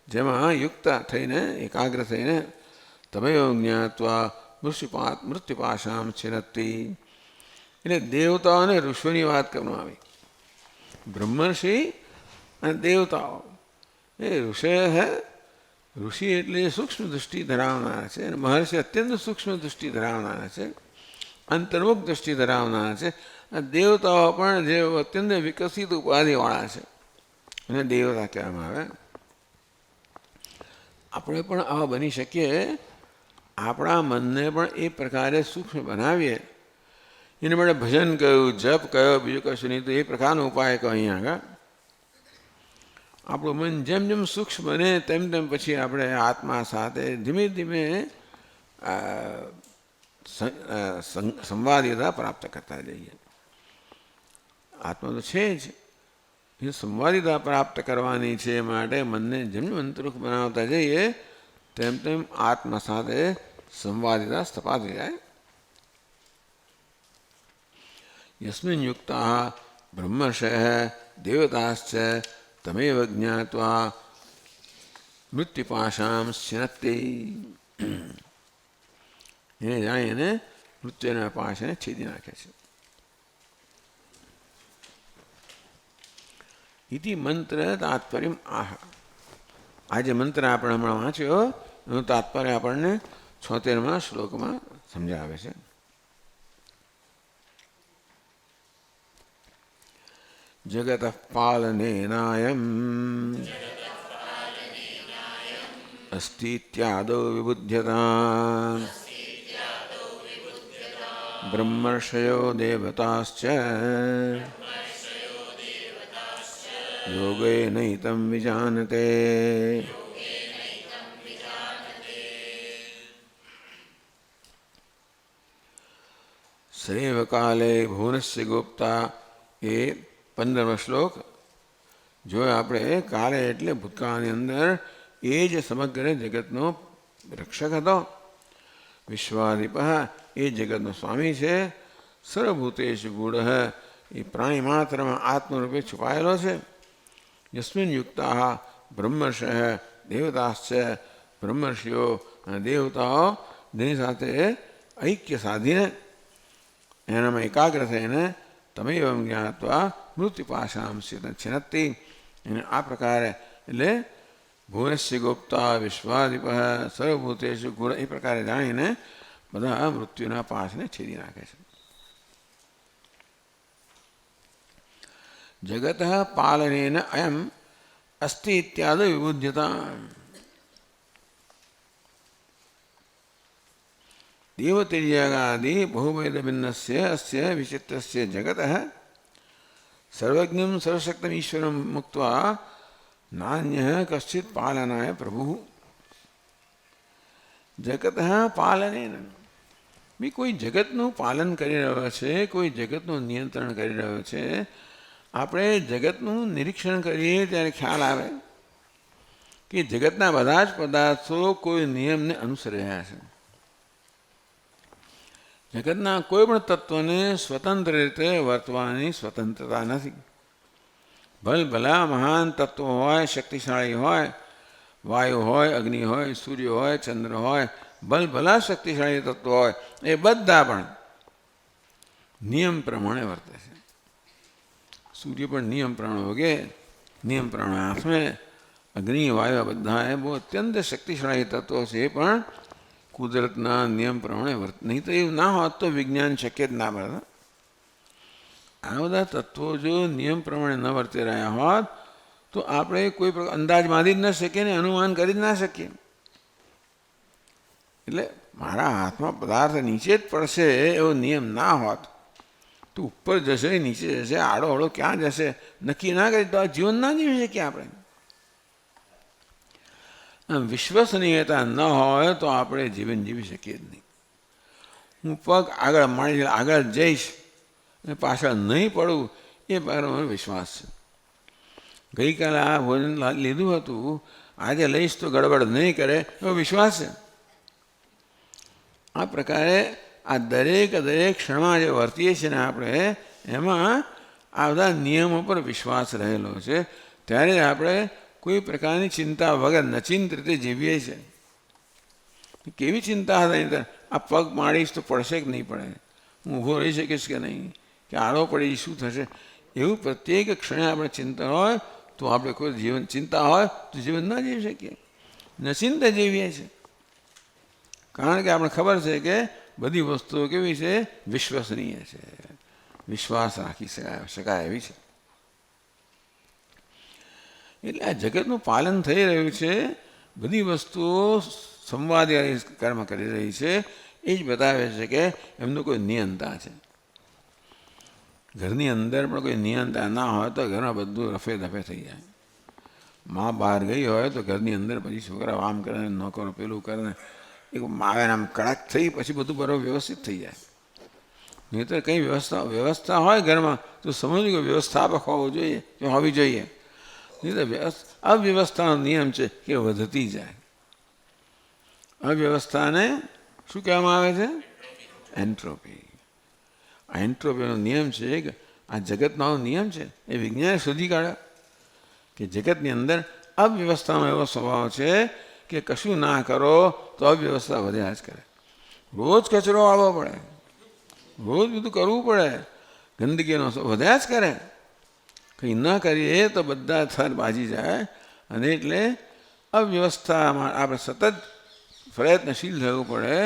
જેમાં યુક્ત થઈને એકાગ્ર થઈને તમેવ જ્ઞાત્વા મૃત્યુપાશામ છિનત્તિ. એટલે દેવતાઓ અને ઋષિઓની વાત કરવામાં આવી. બ્રહ્મર્ષિ અને દેવતાઓ એ ઋષિ એટલે સૂક્ષ્મ દૃષ્ટિ ધરાવનારા છે અને મહર્ષિ અત્યંત સૂક્ષ્મ દૃષ્ટિ ધરાવનારા છે. અંતર્મુખ દૃષ્ટિ ધરાવનાર છે. દેવતાઓ પણ જે અત્યંત વિકસિત ઉપાધિવાળા છે એને દેવતા કહેવામાં આવે. આપણે પણ આવા બની શકીએ. આપણા મનને પણ એ પ્રકારે સૂક્ષ્મ બનાવીએ. એને માટે ભજન કહ્યું, જપ કહ્યો, બીજું કશું નહીં તો એ પ્રકારનો ઉપાય કહો અહીંયા આગળ. આપણું મન જેમ જેમ સૂક્ષ્મ બને તેમ તેમ પછી આપણે આત્મા સાથે ધીમે ધીમે સંવાદિતા પ્રાપ્ત કરતા જઈએ. આત્મા તો છે જ, એ સંવાદિતા પ્રાપ્ત કરવાની છે. માટે મનને જેમ જેમ અંતરુખ બનાવતા જઈએ તેમ તેમ આત્મા સાથે સંવાદિતા સ્થપાતી જાય. યસ્મિન યુક્તા બ્રહ્મર્ષયઃ દેવતાશ્ચ તમેવ જ્ઞાત્વા મૃત્યુપાશામ સ્યનત્તિ. એને જાણી એને મૃત્યુના પાશને છેદી નાખે છે. ઇતિ મંત્ર તાત્પર્ય આહ. આ જે મંત્ર આપણે હમણાં વાંચ્યો એનું તાત્પર્ય આપણને 76મા શ્લોકમાં સમજાવે છે. જગત પાલનેનાયમ અસ્તિત્યાદૌ વિબુધ્યતા બ્રહ્મર્ષયો દેવતાશ્ચ યોગેનૈતં વિજાનતે. સૈવકાલે ભુવનસ્ય ગુપ્તા એ 15મો શ્લોક. જો આપણે કાલે એટલે ભૂતકાળની અંદર એ જ સમગ્ર જગતનો રક્ષક હતો. વિશ્વાધિપ એ જગતનો સ્વામી છે. સર્વભૂતેષુ ગૂઢ એ પ્રાણી માત્રમાં આત્મરૂપે છુપાયેલો છે. યસ્મિન યુક્તા બ્રહ્મર્ષય દેવતાશ્ચ બ્રહ્મર્ષિઓ અને દેવતાઓ જેની સાથે ઐક્ય સાધીને એનામાં એકાગ્ર થઈને તમેવ જ્ઞાત્વા મૃત્યુપાશામ છિનત્તિ. એને આ પ્રકારે એટલે ભુવનસ્ય ગુપ્તા વિશ્વાધિપ સર્વભૂતેષુ ગુણ એ પ્રકારે જાણીને બધા મૃત્યુના પાશને છેદી નાખે છે. જગત પાલનેન અયમ અસ્તિ ઇત્યાદિ વિબુધ્યતા. દેવતિર્યાગાદિ બહુભેદ ભિન્નસ્ય અસ્ય વિચિત્રસ્ય જગત સર્વજ્ઞમ સર્વશક્તમ ઈશ્વરમ મુક્ત્વા નાન્ય કશ્ચિત પાલનાય પ્રભુ. જગત પાલનેન બી કોઈ જગતનું પાલન કરી રહ્યો છે, કોઈ જગતનું નિયંત્રણ કરી રહ્યો છે. આપણે જગતનું નિરીક્ષણ કરીએ ત્યારે ખ્યાલ આવે કે જગતના બધા જ પદાર્થો કોઈ નિયમને અનુસરી રહ્યા છે. જગતના કોઈ પણ તત્વને સ્વતંત્ર રીતે વર્તવાની સ્વતંત્રતા નથી. ભલભલા મહાન તત્વો હોય, શક્તિશાળી હોય, વાયુ હોય, અગ્નિ હોય, સૂર્ય હોય, ચંદ્ર હોય, ભલભલા શક્તિશાળી તત્વો હોય, એ બધા પણ નિયમ પ્રમાણે વર્તે છે. સૂર્ય પણ નિયમ પ્રમાણે ઉગે, નિયમ પ્રમાણે આથમે. અગ્નિ વાયુ બધા એ બહુ અત્યંત શક્તિશાળી તત્વો છે, એ પણ કુદરતના નિયમ પ્રમાણે વર્ત. નહીં તો એવું ના હોત તો વિજ્ઞાન શક્ય જ ના બને. આ બધા તત્વો જો નિયમ પ્રમાણે ન વર્તી રહ્યા હોત તો આપણે કોઈ અંદાજ બાંધી જ ન શકીએ ને અનુમાન કરી જ ના શકીએ. એટલે મારા હાથમાં પદાર્થ નીચે જ પડશે એવો નિયમ ના હોત તો ઉપર જશે, નીચે જશે, આડો આડો ક્યાં જશે નક્કી ના કરી તો આ જીવન ના જીવી શકીએ આપણે. વિશ્વસનીયતા ન હોય તો આપણે જીવન જીવી શકીએ જ નહીં. હું પગ આગળ મારી આગળ જઈશ અને પાછળ નહીં પડું એ મારો વિશ્વાસ છે. ગઈકાલે આ ભોજન લીધું હતું, આજે લઈશ તો ગડબડ નહીં કરે એવો વિશ્વાસ છે. આ પ્રકારે આ દરેક ક્ષણમાં જે વર્તીએ છીએ ને આપણે એમાં આ બધા નિયમો પર વિશ્વાસ રહેલો છે. ત્યારે આપણે કોઈ પ્રકારની ચિંતા વગર નચિંત રીતે જીવીએ છીએ. કેવી ચિંતા હતા, આ પગ મારીશ તો પડશે કે નહીં પડે, હું ઊભો રહી શકીશ કે નહીં, કે આડો પડી શું થશે, એવું પ્રત્યેક ક્ષણે આપણે ચિંતા હોય તો આપણે કોઈ જીવન ચિંતા હોય તો જીવન ના જીવી શકીએ. નચિંત જીવીએ છીએ કારણ કે આપણે ખબર છે કે બધી વસ્તુઓ કેવી છે? વિશ્વસનીય છે, વિશ્વાસ રાખી શકાય એવી છે. એટલે આ જગતનું પાલન થઈ રહ્યું છે, બધી વસ્તુઓ સંવાદી કર્મ કરી રહી છે. એ જ બતાવે છે કે એમનું કોઈ નિયંતા છે. ઘરની અંદર પણ કોઈ નિયંતા ના હોય તો ઘરમાં બધું રફે દફે થઈ જાય. માં બહાર ગઈ હોય તો ઘરની અંદર પછી છોકરા આમ કરે, ન કરો, પેલું કરે, એક આવે આમ કડક થઈ પછી બધું બરાબર વ્યવસ્થિત થઈ જાય. નહીં તો કંઈ વ્યવસ્થા હોય ઘરમાં તો સમજવું કે વ્યવસ્થાપક હોવું જોઈએ, હોવી જોઈએ. નહીં તો અવ્યવસ્થાનો નિયમ છે કે વધતી જાય. અવ્યવસ્થાને શું કહેવામાં આવે છે? એન્ટ્રોપી. આ એન્ટ્રોપીનો નિયમ છે કે આ જગતનો નિયમ છે, એ વિજ્ઞાને શોધી કાઢ્યો કે જગતની અંદર અવ્યવસ્થાનો એવો સ્વભાવ છે કે કશું ના કરો તો અવ્યવસ્થા વધ્યા જ કરે. રોજ કચરો આવવો પડે, રોજ બધું કરવું પડે, ગંદકીનો વધ્યા જ કરે. કંઈ ન કરીએ તો બધા થર બાજી જાય. અને એટલે અવ્યવસ્થામાં આપણે સતત પ્રયત્નશીલ થવું પડે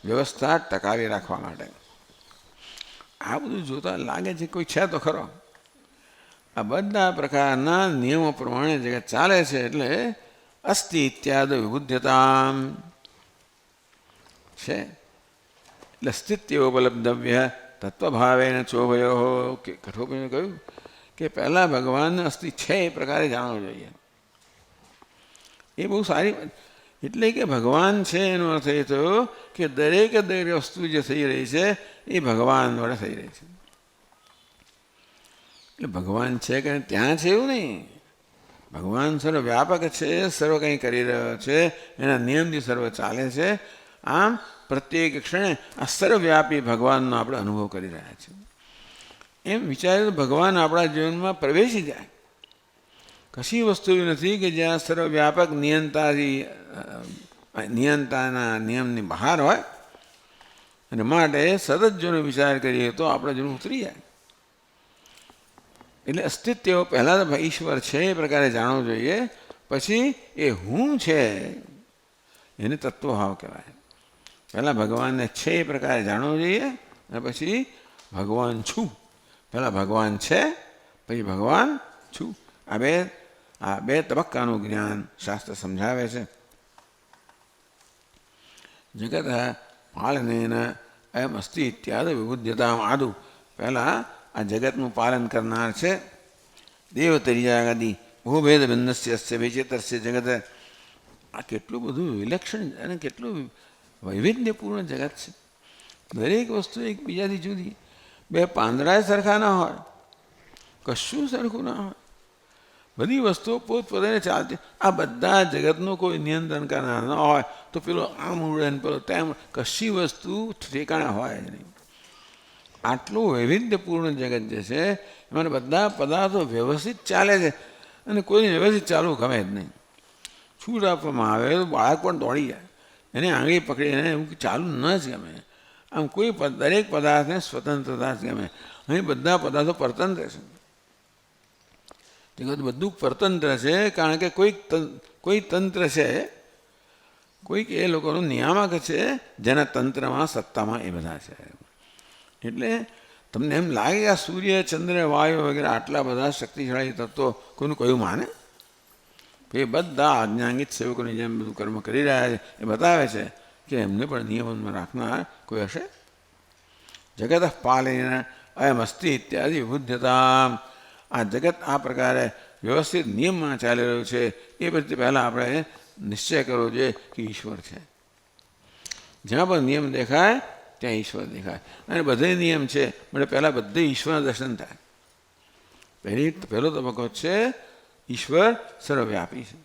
વ્યવસ્થા ટકાવી રાખવા માટે. આ બધું જોતા લાગે છે કોઈ છે તો ખરો. આ બધા પ્રકારના નિયમો પ્રમાણે જગત ચાલે છે. એટલે અસ્તિ ઇત્યાદ વિબુધ્યતા છે. એટલે સ્થિત્ય ઉપલબ્ધવ્ય તત્વભાવેન ચોભયો કે કઠોપનિષદે કહ્યું કે પહેલાં ભગવાન અસ્તિ છે એ પ્રકારે જાણવું જોઈએ. એ બહુ સારી. એટલે કે ભગવાન છે એનો અર્થ એ થયો કે દરેકે દરેક વસ્તુ જે થઈ રહી છે એ ભગવાન વડે થઈ રહી છે. એટલે ભગવાન છે કે ત્યાં છે એવું નહીં. ભગવાન સર્વ વ્યાપક છે, સર્વ કંઈ કરી રહ્યો છે, એના નિયમથી સર્વ ચાલે છે. આમ પ્રત્યેક ક્ષણે આ સર્વવ્યાપી ભગવાનનો આપણે અનુભવ કરી રહ્યા છીએ. એમ વિચારીએ તો ભગવાન આપણા જીવનમાં પ્રવેશી જાય. કશી વસ્તુ એવી નથી કે જ્યાં સર્વવ્યાપક નિયંતાના નિયમની બહાર હોય. અને માટે સતત જોનો વિચાર કરીએ તો આપણે જોનું ઉતરી જાય. એટલે અસ્તિત્વ પહેલાં તો ઈશ્વર છે એ પ્રકારે જાણવું જોઈએ. પછી એ હું છે એને તત્વભાવ કહેવાય. પહેલાં ભગવાનને છે એ પ્રકારે જાણવું જોઈએ અને પછી ભગવાન છું. પહેલાં ભગવાન છે પછી ભગવાન છું. આ બે તબક્કાનું જ્ઞાન શાસ્ત્ર સમજાવે છે. જગત પાલનેન એમ અસ્તિ ઇત્યાદ વિબુધ્યતા આદુ. પહેલાં આ જગતનું પાલન કરનાર છે. દેવતરિયાગાદી ભૂભેદ ભિન્નસ્ય અસ્ય વિચેતરસ્ય જગત. આ કેટલું બધું વિલક્ષણ અને કેટલું વૈવિધ્યપૂર્ણ જગત છે. દરેક વસ્તુ એકબીજાથી જુદી. બે પાંદડા સરખા ના હોય, કશું સરખું ના હોય. બધી વસ્તુઓ પોતપોતાને ચાલતી. આ બધા જગતનું કોઈ નિયંત્રણ કરનાર ન હોય તો પેલો આમ ઉડે ને પેલો તેમ, કશી વસ્તુ ઠેકાણા હોય જ નહીં. આટલું વૈવિધ્યપૂર્ણ જગત જે છે એમાં બધા પદાર્થો વ્યવસ્થિત ચાલે છે. અને કોઈને વ્યવસ્થિત ચાલવું ગમે જ નહીં. છૂટ આપવામાં આવે તો બાળક પણ દોડી જાય. એને આંગળી પકડીને એવું ચાલુ ન જ ગમે. આમ કોઈ દરેક પદાર્થને સ્વતંત્રતા જ ગમે. અહીં બધા પદાર્થો પરતંત્ર છે. બધું પરતંત્ર છે કારણ કે કોઈ તંત્ર છે, કોઈક એ લોકોનું નિયામક છે જેના તંત્રમાં સત્તામાં એ બધા છે. એટલે તમને એમ લાગે કે આ સૂર્ય, ચંદ્ર, વાયુ વગેરે આટલા બધા શક્તિશાળી તત્વો કોઈનું કયું માને? એ બધા આજ્ઞાંગિત સેવકોની જેમ બધું કર્મ કરી રહ્યા છે. એ બતાવે છે કે એમને પણ નિયમનમાં રાખનાર કોઈ હશે. જગત પાલેન અયમ અસ્તિ ઇત્યાદિ વિબુધ્યતા. આ જગત આ પ્રકારે વ્યવસ્થિત નિયમમાં ચાલી રહ્યું છે. એ પછી પહેલાં આપણે નિશ્ચય કરવો જોઈએ કે ઈશ્વર છે. જ્યાં પણ નિયમ દેખાય ત્યાં ઈશ્વર દેખાય. અને બધે નિયમ છે એટલે પહેલાં બધે ઈશ્વર દર્શન થાય. પહેલો તબક્કો છે ઈશ્વર સર્વવ્યાપી છે,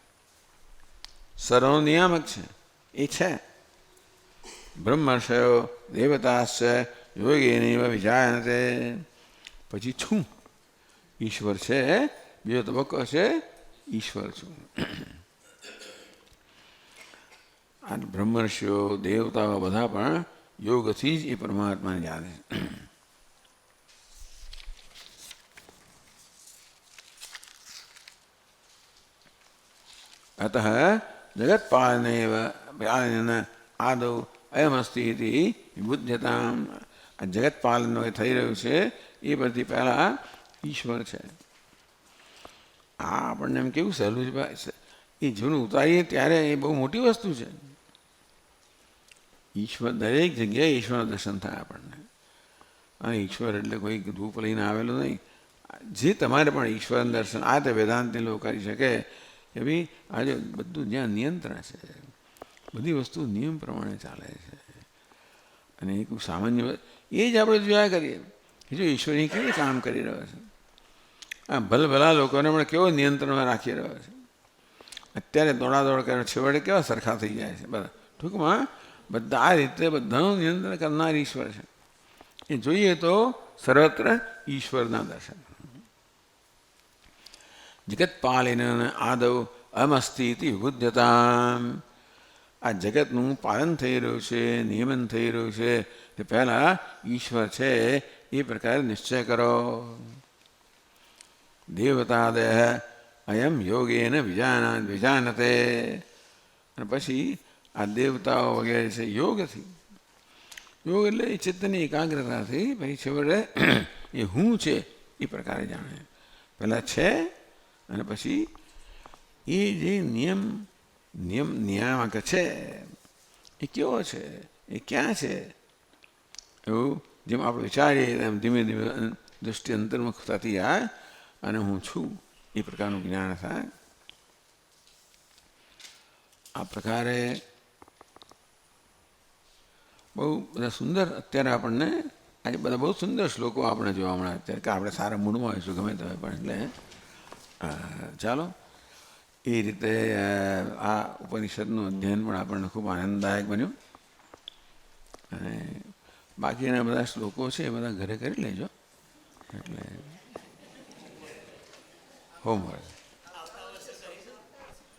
સર્વનો નિયામક છે. એ છે બ્રહ્મર્ષયો દેવતાશ્ચ યોગીનૈવ વિજાયન્તે. પછી છું ઈશ્વર છે. બીજો તબક્કો છે ઈશ્વર છું. આ બ્રહ્મર્ષિઓ દેવતાઓ બધા પણ યોગથી જ એ પરમાત્માને જાણે છે. अतः जगत्पालनेन आदौ અયમ અસ્તિ ઇતિ વિબુધ્યતામ. આ જગત પાલનનો એ થઈ રહ્યું છે એ પરથી પહેલાં ઈશ્વર છે. આ આપણને એમ કેવું સહેલું છે ભાઈ, એ જૂનું ઉતારીએ ત્યારે એ બહુ મોટી વસ્તુ છે. ઈશ્વર દરેક જગ્યાએ ઈશ્વરનું દર્શન થાય આપણને. અને ઈશ્વર એટલે કોઈ રૂપ લઈને આવેલું નહીં. જે તમારે પણ ઈશ્વરનું દર્શન આ તે વેદાંતને લોકો કરી શકે કે ભાઈ આજે બધું જ્યાં નિયંત્રણ છે, બધી વસ્તુ નિયમ પ્રમાણે ચાલે છે. અને એક સામાન્ય એ જ આપણે જોયા કરીએ કે જો ઈશ્વર અહીં કેવી કામ કરી રહ્યો છે. આ ભલભલા લોકોને પણ કેવો નિયંત્રણમાં રાખી રહ્યો છે. અત્યારે દોડાદોડ કરે, છેવટે કેવા સરખા થઈ જાય છે બધા. ટૂંકમાં બધા આ રીતે બધાનું નિયંત્રણ કરનાર ઈશ્વર છે. એ જોઈએ તો સર્વત્ર ઈશ્વરના દર્શન. જગતપાલિન આદૌ અમસ્તિ ઇતિ વિબુધ્યતામ. આ જગતનું પાલન થઈ રહ્યું છે, નિયમન થઈ રહ્યું છે તે પહેલાં ઈશ્વર છે એ પ્રકારે નિશ્ચય કરો. દેવતાદય અયમ યોગેન વિજાનતે. અને પછી આ દેવતાઓ વગેરે છે યોગથી, યોગ એટલે એ ચિત્તની એકાગ્રતાથી પછી છેવટે એ હું છે એ પ્રકારે જાણે. પહેલાં છે અને પછી એ જે નિયામક છે એ કેવો છે, એ ક્યાં છે, એવું જેમ આપણે વિચારીએ એમ ધીમે ધીમે દૃષ્ટિ અંતર્મુખ થતી જાય અને હું છું એ પ્રકારનું જ્ઞાન થાય. આ પ્રકારે બહુ બધા સુંદર અત્યારે આપણને આજે બધા બહુ સુંદર શ્લોકો આપણે જોવા મળે અત્યારે, કે આપણે સારા મૂડમાં હોઈશું ગમે તે પણ. એટલે ચાલો એ રીતે આ ઉપનિષદનું અધ્યયન પણ આપણને ખૂબ આનંદદાયક બન્યું. અને બાકીના બધા શ્લોકો છે એ બધા ઘરે કરી લેજો. એટલે હોમવર્ક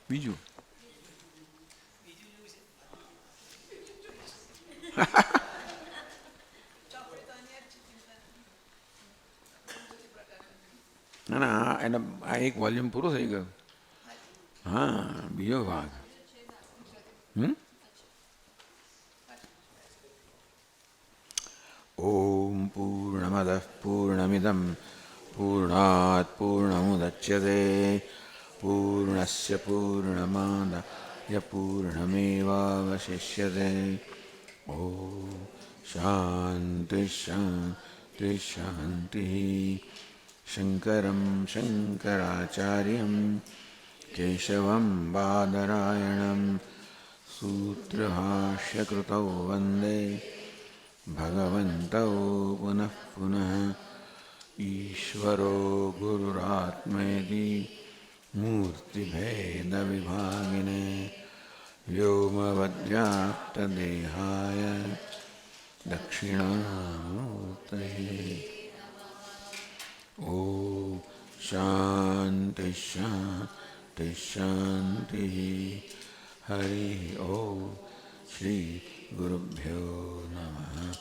બીજું ના ના એના આ એક વોલ્યુમ પૂરું થઈ ગયું. હા, બીજો ભાગ. ઓમ પૂર્ણમદ પૂર્ણમિદમ પૂર્ણાત પૂર્ણમુદચ્યતે પૂર્ણસ્ય પૂર્ણમાદાય પૂર્ણમેવાવશિષ્યતે. ઓમ શાંતિ શાંતિ શાંતિ. શંકરં શંકરાચાર્યં કેશવં બાદરાયણં સૂત્રભાષ્યકૃતૌ વંદે ભગવन्तौ પુનઃ પુનઃ. ઈશ્વરો ગુરુરાત્મેતિ મૂર્તિભેદવિભાગિને વ્યોમવદ્વ્યાપ્તદેહાય દક્ષિણામૂર્તયે. ઓમ શાંતિ શાંતિ શાંતિ. હરિ ઓમ. શ્રી ગુરુભ્યો નમઃ.